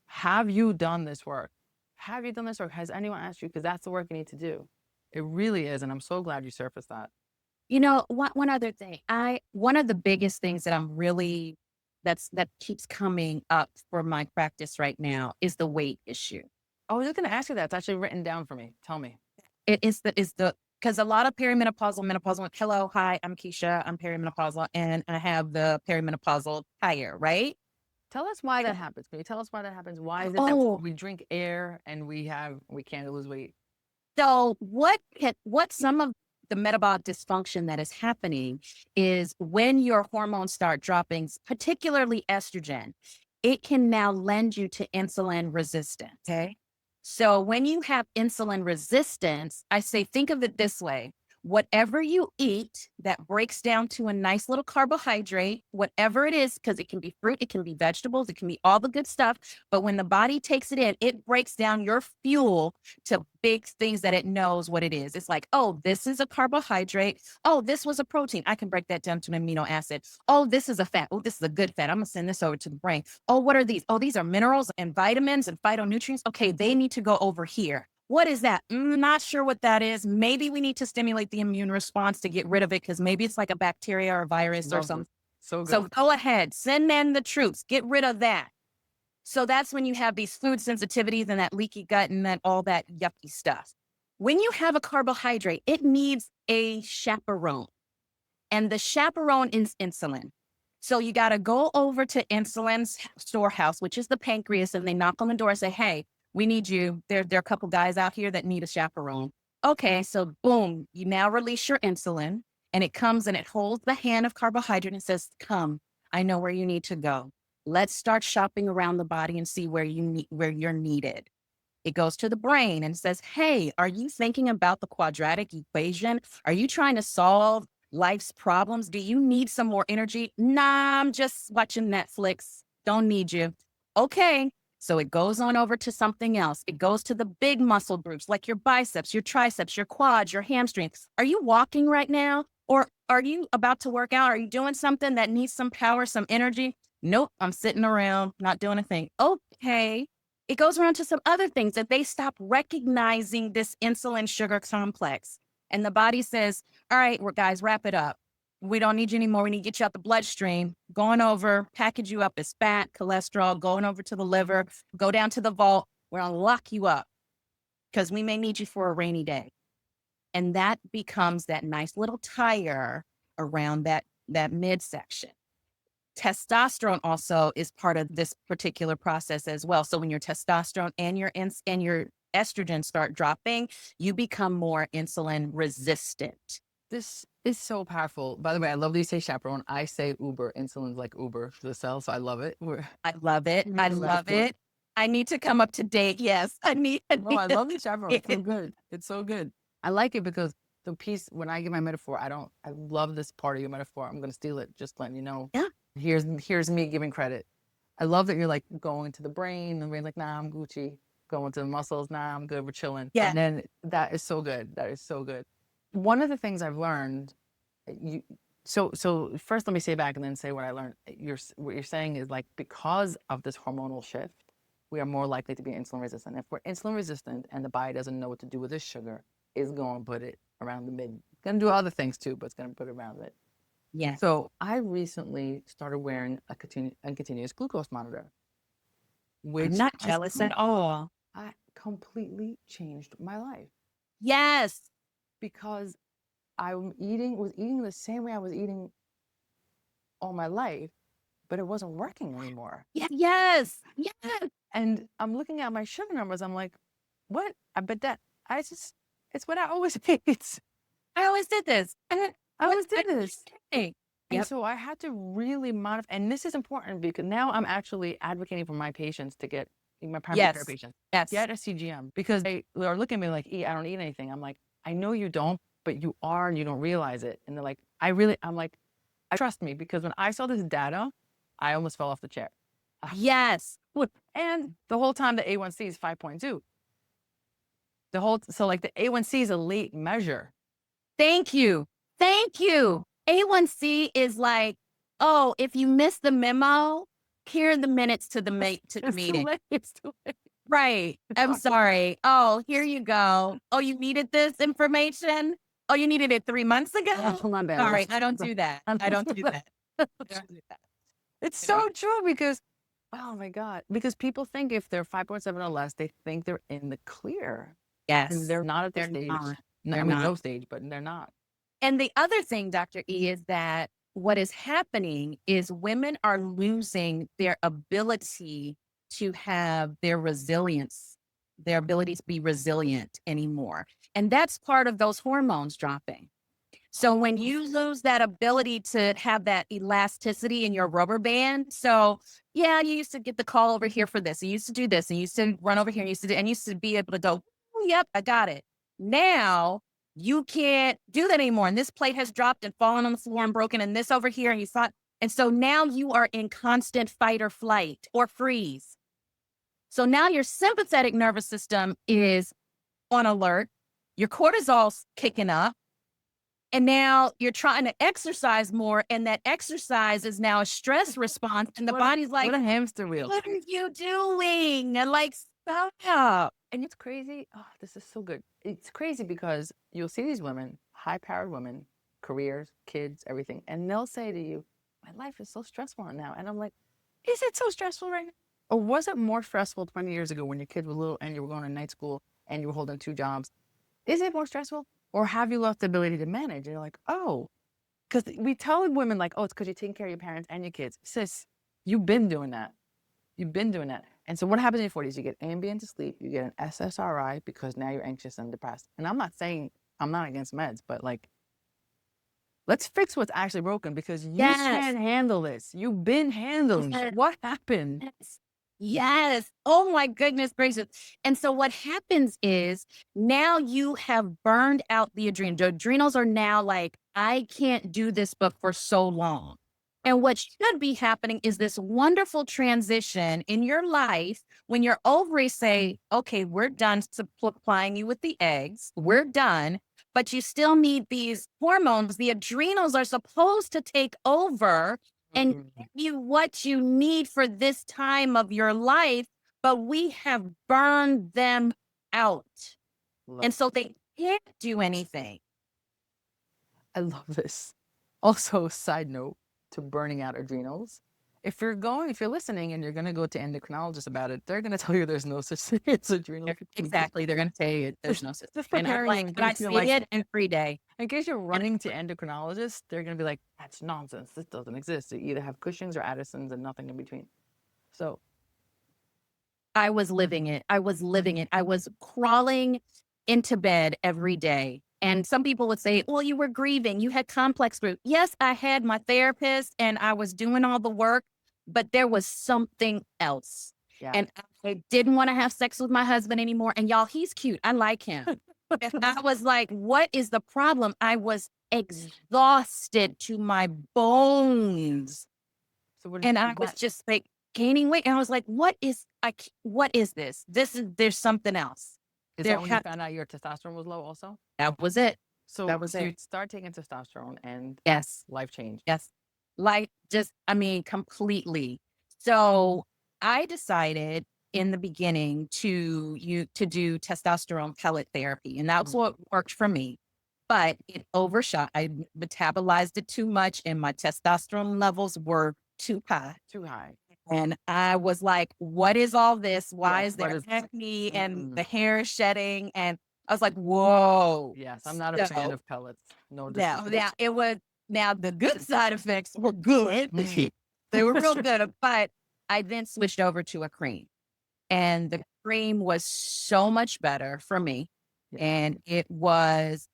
Speaker 1: have you done this work? Have you done this work? Has anyone asked you? Because that's the work you need to do. It really is. And I'm so glad you surfaced that.
Speaker 2: You know, one other thing. One of the biggest things that I'm really that keeps coming up for my practice right now is the weight issue.
Speaker 1: I was just going to ask you that. It's actually written down for me. Tell me.
Speaker 2: It is because a lot of perimenopausal, menopausal, hello, hi, I'm Keisha, I'm perimenopausal, and I have the perimenopausal tire, right?
Speaker 1: Tell us why that happens. Can you tell us why that happens? Why is it that we drink air and we can't lose weight?
Speaker 2: So what some of the metabolic dysfunction that is happening is when your hormones start dropping, particularly estrogen, it can now lend you to insulin resistance. Okay. So when you have insulin resistance, I say, think of it this way. Whatever you eat that breaks down to a nice little carbohydrate, whatever it is, because it can be fruit, it can be vegetables, it can be all the good stuff. But when the body takes it in, it breaks down your fuel to big things that it knows what it is. It's like, oh, this is a carbohydrate. Oh, this was a protein. I can break that down to an amino acid. Oh, this is a fat. Oh, this is a good fat. I'm going to send this over to the brain. Oh, what are these? Oh, these are minerals and vitamins and phytonutrients. Okay, they need to go over here. What is that? Not sure what that is. Maybe we need to stimulate the immune response to get rid of it because maybe it's like a bacteria or a virus or something.
Speaker 1: So good.
Speaker 2: So go ahead, send in the troops, get rid of that. So that's when you have these food sensitivities and that leaky gut and that all that yucky stuff. When you have a carbohydrate, it needs a chaperone. And the chaperone is insulin. So you got to go over to insulin's storehouse, which is the pancreas, and they knock on the door and say, hey, we need you. There are a couple guys out here that need a chaperone. Okay, so boom, you now release your insulin and it comes and it holds the hand of carbohydrate and says, come, I know where you need to go. Let's start shopping around the body and see where you're needed. It goes to the brain and says, hey, are you thinking about the quadratic equation? Are you trying to solve life's problems? Do you need some more energy? Nah, I'm just watching Netflix. Don't need you. Okay. So it goes on over to something else. It goes to the big muscle groups like your biceps, your triceps, your quads, your hamstrings. Are you walking right now? Or are you about to work out? Are you doing something that needs some power, some energy? Nope, I'm sitting around, not doing a thing. Okay. it goes around to some other things that they stop recognizing this insulin sugar complex. And the body says, all right, guys, wrap it up. We don't need you anymore. We need to get you out the bloodstream. Going over, package you up as fat, cholesterol, going over to the liver, go down to the vault. We're going to lock you up because we may need you for a rainy day. And that becomes that nice little tire around that midsection. Testosterone also is part of this particular process as well. So when your testosterone and your estrogen start dropping, you become more insulin resistant.
Speaker 1: This is so powerful. By the way, I love that you say chaperone. I say Uber. Insulin's like Uber for the cell, so I love it.
Speaker 2: I love it. I love it. I need to come up to date. Yes, I need.
Speaker 1: No, I love the chaperone. It's so good. It's so good. I like it because the piece, when I give my metaphor, I love this part of your metaphor. I'm going to steal it, just letting you know.
Speaker 2: Yeah.
Speaker 1: Here's me giving credit. I love that you're like going to the brain and being like, nah, I'm Gucci. Going to the muscles, nah, I'm good, we're chilling.
Speaker 2: Yeah.
Speaker 1: And then that is so good. That is so good. One of the things I've learned, so first let me say back and then say what I learned. What you're saying is like, because of this hormonal shift, we are more likely to be insulin resistant. If we're insulin resistant and the body doesn't know what to do with this sugar, it's going to put it around the mid. It's going to do other things too, but it's going to put it around it.
Speaker 2: Yeah.
Speaker 1: So I recently started wearing a continuous glucose monitor. Which
Speaker 2: I'm not jealous at all.
Speaker 1: I completely changed my life.
Speaker 2: Yes.
Speaker 1: Because I was eating the same way I was eating all my life, but it wasn't working anymore.
Speaker 2: Yes.
Speaker 1: And I'm looking at my sugar numbers. I'm like, what? It's what I always ate.
Speaker 2: I always did this.
Speaker 1: I always did this.
Speaker 2: Yep.
Speaker 1: And so I had to really modify. And this is important because now I'm actually advocating for my patients to get, my primary care patients, get a CGM, because they are looking at me like, I don't eat anything. I'm like, I know you don't, but you are, and you don't realize it. And they're like, I'm like, trust me, because when I saw this data, I almost fell off the chair.
Speaker 2: Yes.
Speaker 1: And the whole time the A1C is 5.2. So like the A1C is a late measure.
Speaker 2: Thank you. A1C is like, oh, if you missed the memo, here are the minutes to the meeting.
Speaker 1: It's too late.
Speaker 2: Right. I'm sorry. Oh, here you go. Oh, you needed this information? Oh, you needed it 3 months ago?
Speaker 1: Oh, my bad.
Speaker 2: Sorry, I don't do that. I don't do that.
Speaker 1: It's so true because, oh my God, because people think if they're 5.7 or less, they think they're in the clear.
Speaker 2: Yes.
Speaker 1: And they're not at the stage. No stage, but they're not.
Speaker 2: And the other thing, Dr. E, is that what is happening is women are losing their ability to have their resilience, their ability to be resilient anymore. And that's part of those hormones dropping. So when you lose that ability to have that elasticity in your rubber band, so yeah, you used to get the call over here for this, you used to do this, and you used to run over here, and you used to be able to go, oh, yep, I got it. Now you can't do that anymore. And this plate has dropped and fallen on the floor and broken, and this over here, and you thought, and so now you are in constant fight or flight or freeze. So now your sympathetic nervous system is on alert, your cortisol's kicking up, and now you're trying to exercise more, and that exercise is now a stress response, and the body's like,
Speaker 1: what a hamster wheel.
Speaker 2: What are you doing? And like, stop.
Speaker 1: And it's crazy. Oh, this is so good. It's crazy because you'll see these women, high-powered women, careers, kids, everything, and they'll say to you, my life is so stressful right now. And I'm like, is it so stressful right now? Or was it more stressful 20 years ago when your kids were little and you were going to night school and you were holding 2 jobs? Is it more stressful? Or have you lost the ability to manage? And you're like, oh, because we tell women like, oh, it's because you're taking care of your parents and your kids. Sis, you've been doing that. You've been doing that. And so what happens in your 40s? You get ambient to sleep, you get an SSRI because now you're anxious and depressed. And I'm not saying I'm not against meds, but like, let's fix what's actually broken because you can't handle this. You've been handling it. What happened?
Speaker 2: Yes. Oh my goodness gracious. And so what happens is now you have burned out the adrenals. The adrenals are now like, I can't do this but for so long. And what should be happening is this wonderful transition in your life when your ovaries say, okay, we're done supplying you with the eggs. We're done. But you still need these hormones. The adrenals are supposed to take over and give you what you need for this time of your life but we have burned them out.
Speaker 1: Love,
Speaker 2: And so they can't do anything.
Speaker 1: I love this. Also, side note to burning out adrenals. If you're listening and you're going to go to endocrinologist about it, they're going to tell you there's no such thing as adrenal fatigue.
Speaker 2: Exactly. They're going to say there's no such
Speaker 1: Just
Speaker 2: thing. And I'm
Speaker 1: preparing
Speaker 2: like,
Speaker 1: you
Speaker 2: but I
Speaker 1: in case you're
Speaker 2: see
Speaker 1: like,
Speaker 2: it every day.
Speaker 1: in case you're running to endocrinologists, they're going to be like, that's nonsense. This doesn't exist. You either have Cushing's or Addison's and nothing in between. So
Speaker 2: I was living it. I was living it. I was crawling into bed every day. And some people would say, well, you were grieving. You had complex grief. Yes, I had my therapist and I was doing all the work, but there was something else.
Speaker 1: yeah,
Speaker 2: And I didn't want to have sex with my husband anymore. And y'all, he's cute. I like him. And I was like, what is the problem? I was exhausted to my bones.
Speaker 1: so
Speaker 2: And I was just like gaining weight. And I was like, what is this? There's something else.
Speaker 1: Is that when you found out your testosterone was low also?
Speaker 2: That was it.
Speaker 1: So
Speaker 2: That was
Speaker 1: you
Speaker 2: it.
Speaker 1: start taking testosterone and
Speaker 2: Yes.
Speaker 1: life changed.
Speaker 2: Yes. Like completely. So I decided in the beginning to do testosterone pellet therapy. And that's what worked for me. But it overshot. I metabolized it too much and my testosterone levels were too high.
Speaker 1: Too high.
Speaker 2: And I was like, what is all this? Why
Speaker 1: Yeah,
Speaker 2: is there
Speaker 1: what is-
Speaker 2: acne and the hair is shedding? And I was like, whoa.
Speaker 1: Yes, I'm not a fan of pellets. No,
Speaker 2: Now the good side effects were good. They were real good. But I then switched over to a cream. And the cream was so much better for me.
Speaker 1: Yeah.
Speaker 2: And it was,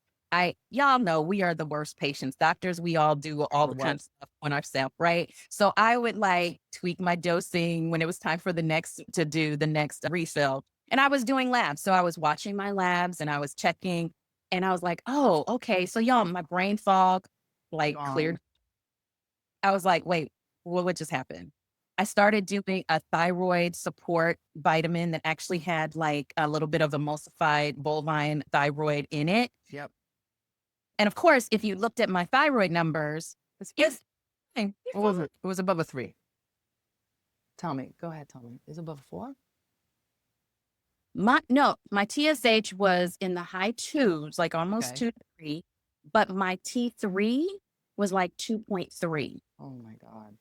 Speaker 2: y'all know we are the worst patients. Doctors, we all do all the kind of stuff on ourselves, right? So I would like tweak my dosing when it was time for to do the next refill. And I was doing labs. So I was watching my labs and I was checking and I was like, oh, okay. So y'all, my brain fog cleared. I was like, wait, what just happened? I started doing a thyroid support vitamin that actually had like a little bit of emulsified bovine thyroid in it.
Speaker 1: Yep.
Speaker 2: And of course, if you looked at my thyroid numbers,
Speaker 1: What was it? It was above a 3. Tell me. Go ahead. Tell me. Is it above a 4?
Speaker 2: My TSH was in the high 2s, like almost 2 to 3, but my T3 was like 2.3.
Speaker 1: Oh my God.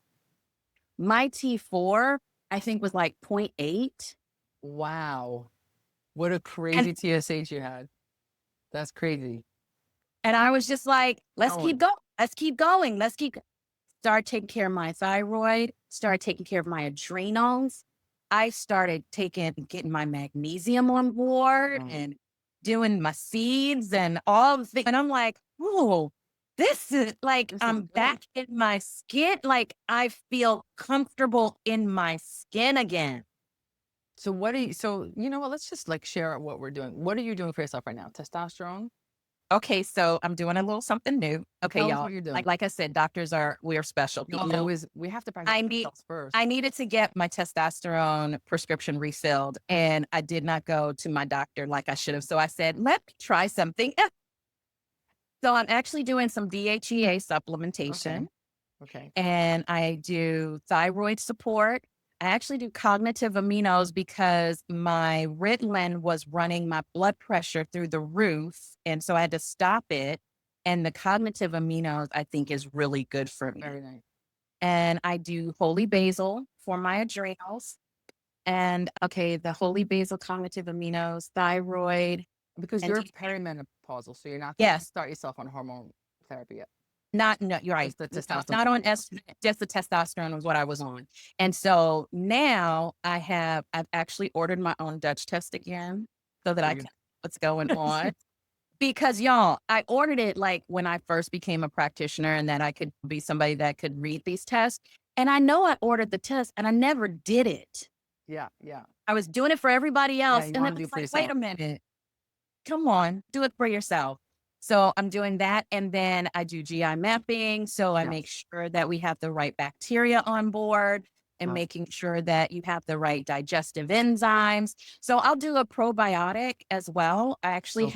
Speaker 2: My T4, I think, was like 0.8.
Speaker 1: Wow. What a crazy TSH you had. That's crazy.
Speaker 2: And I was just like, let's keep going. Let's keep going. Start taking care of my thyroid, start taking care of my adrenals. I started getting my magnesium on board and doing my seeds and all the things. And I'm like, oh, this is like, I'm back in my skin. Like I feel comfortable in my skin again.
Speaker 1: So you know what? Let's just like share what we're doing. What are you doing for yourself right now? Testosterone?
Speaker 2: Okay, so I'm doing a little something new. Okay,
Speaker 1: Tell us
Speaker 2: y'all.
Speaker 1: what you're doing.
Speaker 2: Like I said, we are special.
Speaker 1: We have to practice ourselves first.
Speaker 2: I needed to get my testosterone prescription refilled, and I did not go to my doctor like I should have. So I said, let me try something. So I'm actually doing some DHEA supplementation.
Speaker 1: Okay.
Speaker 2: And I do thyroid support. I actually do cognitive aminos because my Ritalin was running my blood pressure through the roof. And so I had to stop it. And the cognitive aminos, I think, is really good for me.
Speaker 1: Very nice.
Speaker 2: And I do holy basil for my adrenals. And the holy basil, cognitive aminos, thyroid.
Speaker 1: Because you're perimenopausal, so you're not going to start yourself on hormone therapy yet.
Speaker 2: You're right.
Speaker 1: Just the testosterone.
Speaker 2: Not on estrogen, just the testosterone was what I was on. And so now I've actually ordered my own Dutch test again so that I can know what's going on. Because y'all, I ordered it like when I first became a practitioner and that I could be somebody that could read these tests. And I know I ordered the test and I never did it.
Speaker 1: Yeah.
Speaker 2: I was doing it for everybody else.
Speaker 1: you
Speaker 2: and
Speaker 1: wanna
Speaker 2: then
Speaker 1: do
Speaker 2: it's
Speaker 1: it for
Speaker 2: like,
Speaker 1: yourself.
Speaker 2: wait a minute. Come on, do it for yourself. So I'm doing that. And then I do GI mapping. So I make sure that we have the right bacteria on board and making sure that you have the right digestive enzymes. So I'll do a probiotic as well. I actually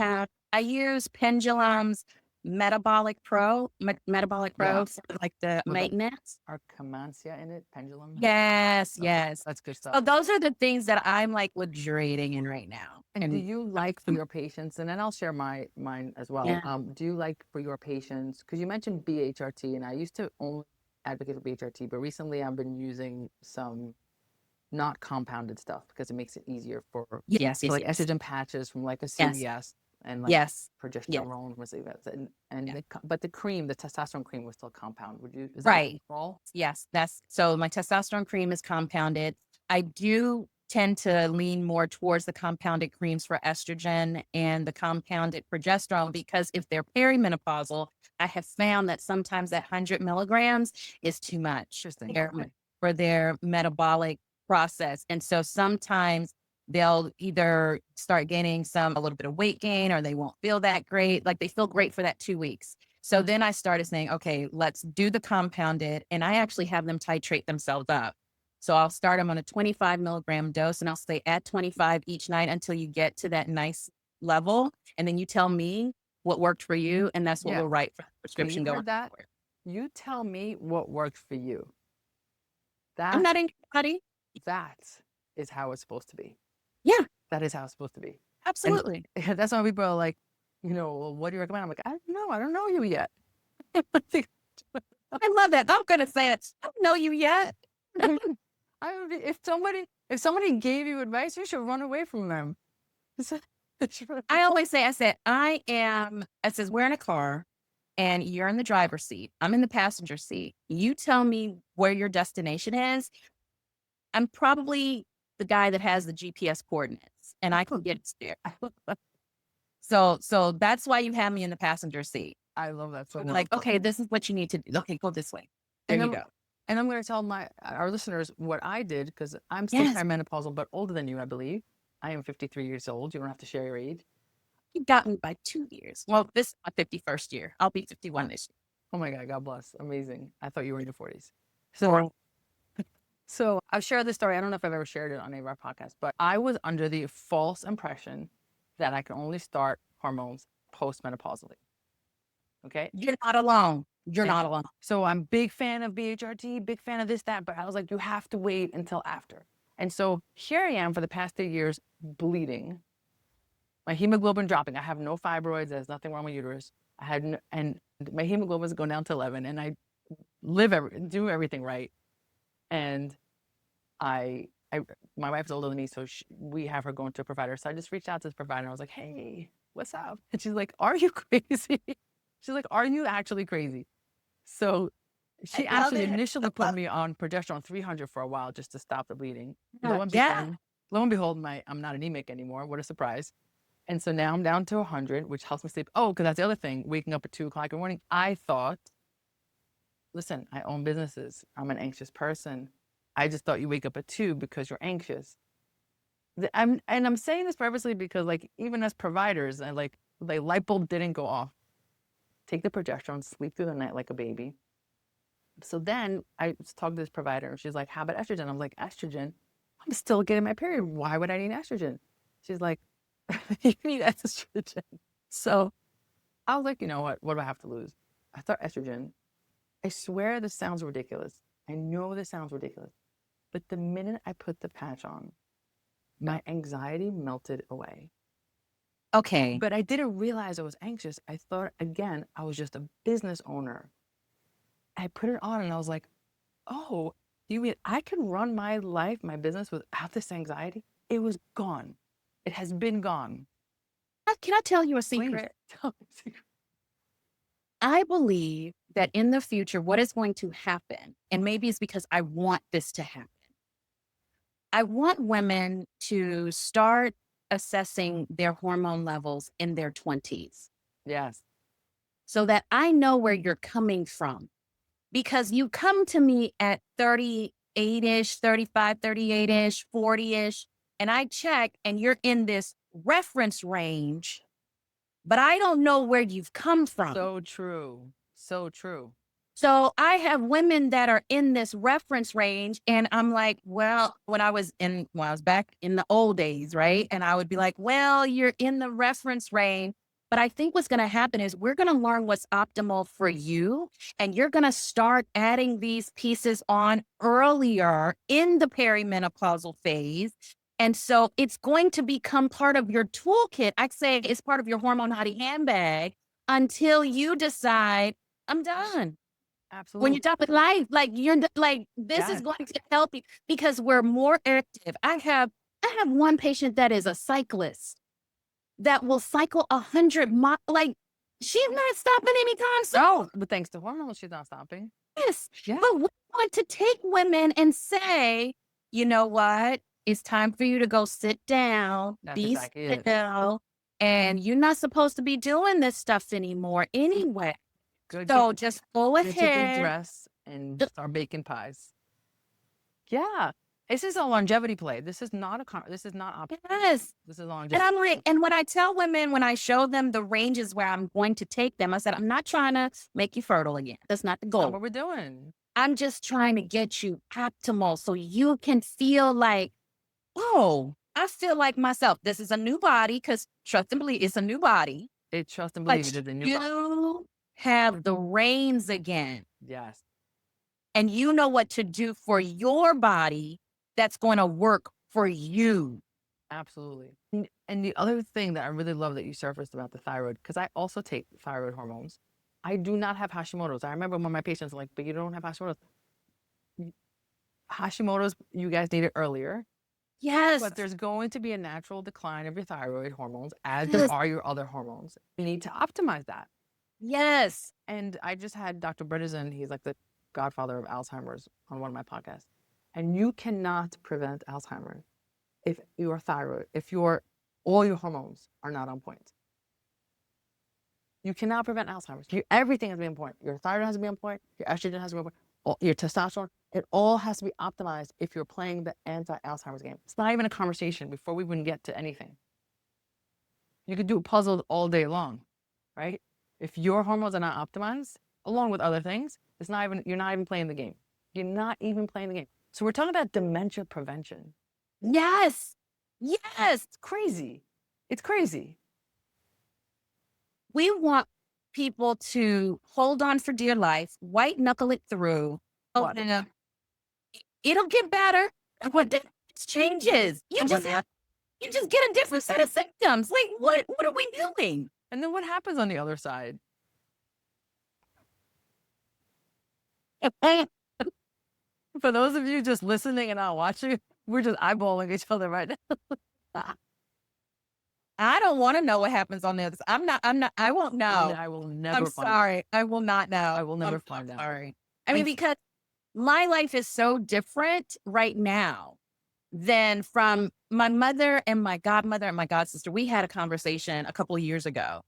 Speaker 2: I use pendulums Metabolic Pro, Metabolic Pro,
Speaker 1: Yeah.
Speaker 2: for like the
Speaker 1: With
Speaker 2: maintenance.
Speaker 1: Our Comancia in it, pendulum.
Speaker 2: Yes,
Speaker 1: Okay,
Speaker 2: yes.
Speaker 1: that's good
Speaker 2: So
Speaker 1: stuff.
Speaker 2: those are the things that I'm like luxuriating in right now.
Speaker 1: And do you like for your patients, and then I'll share mine as well.
Speaker 2: Yeah.
Speaker 1: Do you like for your patients, because you mentioned BHRT, and I used to only advocate for BHRT, but recently I've been using some not compounded stuff because it makes it easier for
Speaker 2: Yes,
Speaker 1: so
Speaker 2: yes,
Speaker 1: like
Speaker 2: yes.
Speaker 1: estrogen patches from like a
Speaker 2: Yes.
Speaker 1: CVS and like
Speaker 2: Yes.
Speaker 1: progesterone from a CVS, and
Speaker 2: Yeah.
Speaker 1: but the cream, the testosterone cream was still compound. Would you? Is that
Speaker 2: Right.
Speaker 1: all?
Speaker 2: Yes, that's so my testosterone cream is compounded. I do tend to lean more towards the compounded creams for estrogen and the compounded progesterone because if they're perimenopausal, I have found that sometimes that 100 milligrams is too much
Speaker 1: Interesting. Okay.
Speaker 2: for their metabolic process. And so sometimes they'll either start gaining a little bit of weight gain or they won't feel that great. Like they feel great for that 2 weeks. So then I started saying, okay, let's do the compounded. And I actually have them titrate themselves up. So I'll start them on a 25 milligram dose and I'll stay at 25 each night until you get to that nice level. And then you tell me what worked for you. And that's what
Speaker 1: Yeah.
Speaker 2: we'll write for the
Speaker 1: So
Speaker 2: prescription
Speaker 1: you
Speaker 2: going
Speaker 1: heard that?
Speaker 2: forward.
Speaker 1: You tell me what works for you.
Speaker 2: I'm
Speaker 1: That
Speaker 2: not anybody.
Speaker 1: that is how it's supposed to be.
Speaker 2: Yeah,
Speaker 1: That is how it's supposed to be.
Speaker 2: absolutely.
Speaker 1: That's why people are like, well, what do you recommend? I'm like, I don't know. I don't know you yet.
Speaker 2: I love that. I'm going to say it. I don't know you yet.
Speaker 1: If somebody gave you advice, you should run away from them.
Speaker 2: I always say, I says, we're in a car and you're in the driver's seat. I'm in the passenger seat. You tell me where your destination is. I'm probably the guy that has the GPS coordinates and I can get it there. So that's why you have me in the passenger seat.
Speaker 1: I love that so much.
Speaker 2: Like, okay, this is what you need to do. Okay, go this way. There you go.
Speaker 1: And I'm going to tell our listeners what I did because I'm still perimenopausal, but older than you, I believe. I am 53 years old. You don't have to share your age.
Speaker 2: You got me by 2 years. Well, this is my 51st year. I'll be 51 this year.
Speaker 1: Oh my God, God bless. Amazing. I thought you were in your 40s.
Speaker 2: So
Speaker 1: I've shared this story. I don't know if I've ever shared it on any of our podcasts, but I was under the false impression that I can only start hormones postmenopausally. Okay.
Speaker 2: you're not alone. You're not alone.
Speaker 1: So I'm big fan of BHRT, big fan of this, that, but I was like, you have to wait until after. And so here I am for the past 3 years bleeding, my hemoglobin dropping. I have no fibroids. There's nothing wrong with my uterus. And my hemoglobin is going down to 11 and I do everything right. And my wife's older than me, so we have her going to a provider. So I just reached out to this provider and I was like, hey, what's up? And she's like, are you crazy? She's like, are you actually crazy? So she actually initially put me on progesterone 300 for a while just to stop the bleeding. Lo and behold, I'm not anemic anymore. What a surprise. And so now I'm down to 100, which helps me sleep. Oh, because that's the other thing. Waking up at 2 o'clock in the morning. I thought, listen, I own businesses. I'm an anxious person. I just thought you wake up at 2 because you're anxious. I'm saying this purposely because like even as providers, and like the light bulb didn't go off. Take the progesterone, sleep through the night like a baby. So then I talked to this provider and she's like, how about estrogen? I'm like, estrogen? I'm still getting my period. Why would I need estrogen? She's like, you need estrogen. So I was like, you know what do I have to lose? I thought estrogen. I swear this sounds ridiculous. I know this sounds ridiculous. But the minute I put the patch on, my anxiety melted away.
Speaker 2: Okay.
Speaker 1: But I didn't realize I was anxious. I thought, again, I was just a business owner. I put it on and I was like, oh, you mean I can run my life, my business without this anxiety? It was gone. It has been gone.
Speaker 2: Can I tell you a secret?
Speaker 1: Please, tell me a secret.
Speaker 2: I believe that in the future, what is going to happen, and maybe it's because I want this to happen, I want women to start assessing their hormone levels in their 20s.
Speaker 1: Yes.
Speaker 2: So that I know where you're coming from. Because you come to me at 38-ish, 35, 38-ish, 40-ish, and I check and you're in this reference range, but I don't know where you've come from.
Speaker 1: So true. So true.
Speaker 2: So I have women that are in this reference range and I'm like, well, when I was back in the old days, right? And I would be like, well, you're in the reference range, But I think what's going to happen is we're going to learn what's optimal for you. And you're going to start adding these pieces on earlier in the perimenopausal phase. And so it's going to become part of your toolkit. I'd say it's part of your hormone hottie handbag until you decide, I'm done.
Speaker 1: Absolutely.
Speaker 2: When you're done with life, like this is going to help you because we're more active. I have one patient that is a cyclist that will cycle 100 miles. Like, she's not stopping anytime soon.
Speaker 1: No, but thanks to hormones, she's not stopping.
Speaker 2: Yes.
Speaker 1: Yeah.
Speaker 2: But we want to take women and say, you know what? It's time for you to go sit down,
Speaker 1: That's
Speaker 2: be
Speaker 1: exactly it.
Speaker 2: still, and you're not supposed to be doing this stuff anymore anyway.
Speaker 1: Good.
Speaker 2: So just go
Speaker 1: Get your big
Speaker 2: ahead.
Speaker 1: dress and start baking pies. Yeah. This is a longevity play. This is not this is not optional.
Speaker 2: Yes.
Speaker 1: This is longevity.
Speaker 2: And I'm like, and when I tell women, when I show them the ranges where I'm going to take them, I said, I'm not trying to make you fertile again. That's not the
Speaker 1: That's not
Speaker 2: goal.
Speaker 1: what we're doing.
Speaker 2: I'm just trying to get you optimal so you can feel like, oh, I feel like myself. This is a new body because trust and believe it's a new body.
Speaker 1: Trust and believe
Speaker 2: But
Speaker 1: it is a new body.
Speaker 2: you have the reins again.
Speaker 1: Yes.
Speaker 2: And you know what to do for your body that's going to work for you.
Speaker 1: Absolutely. And the other thing that I really love that you surfaced about the thyroid, because I also take thyroid hormones. I do not have Hashimoto's. I remember when my patients were like, but you don't have Hashimoto's. Hashimoto's, you guys need it earlier.
Speaker 2: Yes.
Speaker 1: But there's going to be a natural decline of your thyroid hormones as there are your other hormones. You need to optimize that.
Speaker 2: Yes.
Speaker 1: And I just had Dr. Bredesen, he's like the godfather of Alzheimer's, on one of my podcasts. And you cannot prevent Alzheimer's if your thyroid, if all your hormones are not on point. You cannot prevent Alzheimer's. Everything has to be on point. Your thyroid has to be on point. Your estrogen has to be on point. Your testosterone. It all has to be optimized if you're playing the anti-Alzheimer's game. It's not even a conversation before we even get to anything. You could do puzzles all day long, right? If your hormones are not optimized, along with other things, you're not even playing the game. You're not even playing the game. So we're talking about dementia prevention.
Speaker 2: Yes. Yes.
Speaker 1: It's crazy. It's crazy.
Speaker 2: We want people to hold on for dear life, white knuckle it through. It'll get better. And what changes? You just get a different set of symptoms. Like, what are we doing?
Speaker 1: And then what happens on the other side? For those of you just listening and not watching, we're just eyeballing each other right now.
Speaker 2: I don't want to know what happens on the other side. I won't know.
Speaker 1: I will never
Speaker 2: I'm sorry. I will not know.
Speaker 1: I will never find out.
Speaker 2: Sorry. I mean, because my life is so different right now than from my mother and my godmother and my godsister. We had a conversation a couple of years ago.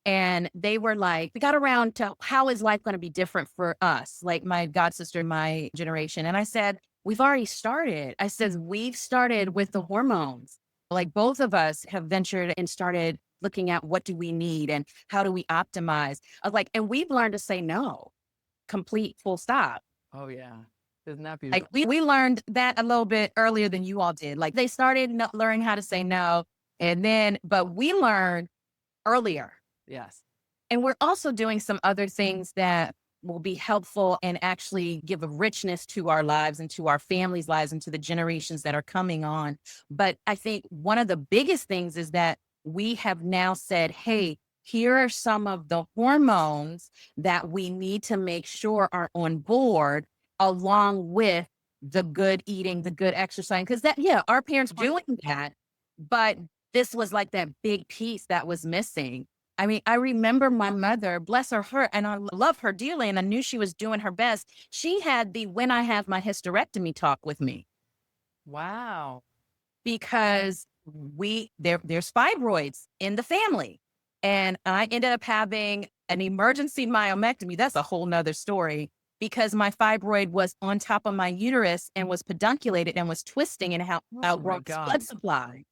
Speaker 2: And they were like, we got around to how is life going to be different for us, like my godsister, my generation. And I said, we've already started. I said, we've started with the hormones. Like both of us have ventured and started looking at what do we need and how do we optimize. And we've learned to say no, complete, full stop.
Speaker 1: Oh, yeah. Isn't that beautiful?
Speaker 2: Like we learned that a little bit earlier than you all did. Like they started learning how to say no. But we learned earlier.
Speaker 1: Yes.
Speaker 2: And we're also doing some other things that will be helpful and actually give a richness to our lives and to our families' lives and to the generations that are coming on. But I think one of the biggest things is that we have now said, hey, here are some of the hormones that we need to make sure are on board along with the good eating, the good exercise. Because our parents were doing that, but this was like that big piece that was missing. I mean, I remember my mother, bless her heart, and I love her dearly, and I knew she was doing her best. She had the when I have my hysterectomy talk with me.
Speaker 1: Wow.
Speaker 2: Because there's fibroids in the family. And I ended up having an emergency myomectomy. That's a whole nother story because my fibroid was on top of my uterus and was pedunculated and was twisting and outgrowing blood supply.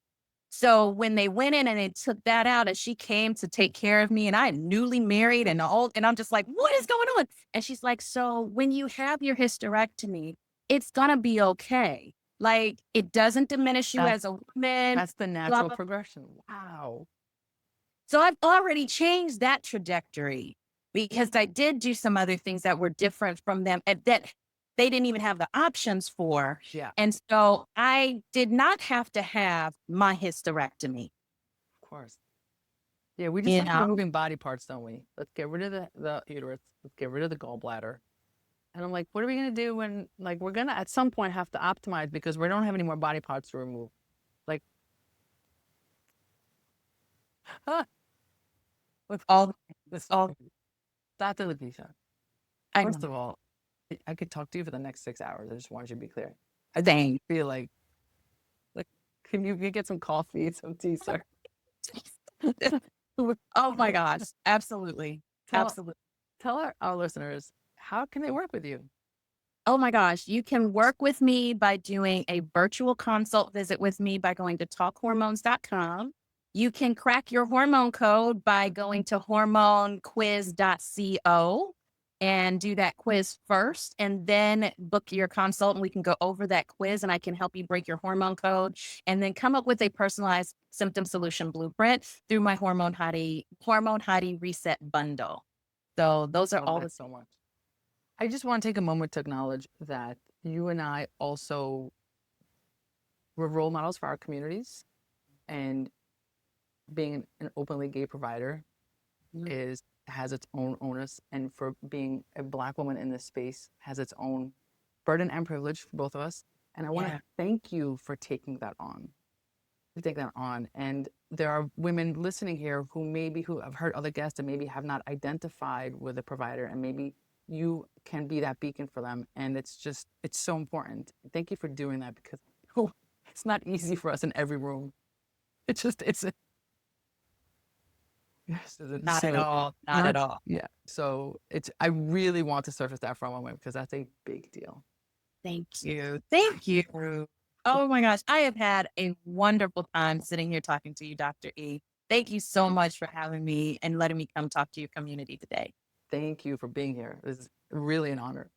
Speaker 2: So when they went in and they took that out and she came to take care of me and I newly married and I'm just like, what is going on? And she's like, so when you have your hysterectomy, it's going to be okay. Like it doesn't diminish you as a woman.
Speaker 1: That's the natural progression. Wow.
Speaker 2: So I've already changed that trajectory because I did do some other things that were different from them and that they didn't even have the options for.
Speaker 1: Yeah,
Speaker 2: And so I did not have to have my hysterectomy.
Speaker 1: of course. Yeah, we just
Speaker 2: You
Speaker 1: like
Speaker 2: know,
Speaker 1: removing body parts, don't we? Let's get rid of the uterus. Let's get rid of the gallbladder. And I'm like, what are we gonna do when, like, we're gonna at some point have to optimize because we don't have any more body parts to remove. Like, ah,
Speaker 2: with all,
Speaker 1: this
Speaker 2: all,
Speaker 1: Dr. LaKeisha.
Speaker 2: I
Speaker 1: First
Speaker 2: know.
Speaker 1: of all, I could talk to you for the next 6 hours. I just want you to be clear.
Speaker 2: Dang.
Speaker 1: I feel like, can you get some coffee, some tea, sir?
Speaker 2: Oh my gosh. Absolutely.
Speaker 1: Tell
Speaker 2: Absolutely.
Speaker 1: tell our listeners, how can they work with you?
Speaker 2: Oh my gosh. You can work with me by doing a virtual consult visit with me by going to talkhormones.com. You can crack your hormone code by going to hormonequiz.co and do that quiz first, and then book your consult. And we can go over that quiz and I can help you break your hormone code and then come up with a personalized symptom solution blueprint through my Hormone Hottie Reset Bundle. So those are
Speaker 1: Love
Speaker 2: all
Speaker 1: that
Speaker 2: the
Speaker 1: so much. I just want to take a moment to acknowledge that you and I also were role models for our communities, and being an openly gay provider has its own onus, and for being a Black woman in this space has its own burden and privilege for both of us. And I want to thank you for taking that on. And there are women listening here who have heard other guests and maybe have not identified with a provider, and maybe you can be that beacon for them. And it's so important. Thank you for doing that, because it's not easy for us in every room. Yes,
Speaker 2: not at all. Not at all.
Speaker 1: Yeah. So I really want to surface that for a moment because that's a big deal.
Speaker 2: Thank you. Thank you. Oh my gosh. I have had a wonderful time sitting here talking to you, Dr. E. Thank you so much for having me and letting me come talk to your community today.
Speaker 1: Thank you for being here. It's really an honor.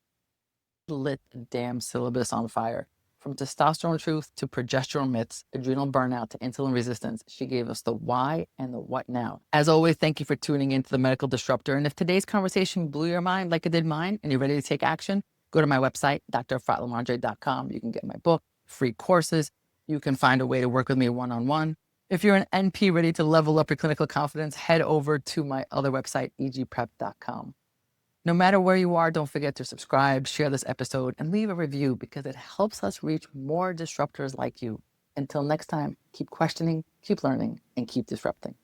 Speaker 1: Lit the damn syllabus on fire. From testosterone truth to progesterone myths, adrenal burnout to insulin resistance, she gave us the why and the what now. As always, thank you for tuning into the Medical Disruptor. And if today's conversation blew your mind like it did mine, and you're ready to take action, go to my website, drfatlamandre.com. You can get my book, free courses. You can find a way to work with me one-on-one. If you're an NP ready to level up your clinical confidence, head over to my other website, egprep.com. No matter where you are, don't forget to subscribe, share this episode, and leave a review because it helps us reach more disruptors like you. Until next time, keep questioning, keep learning, and keep disrupting.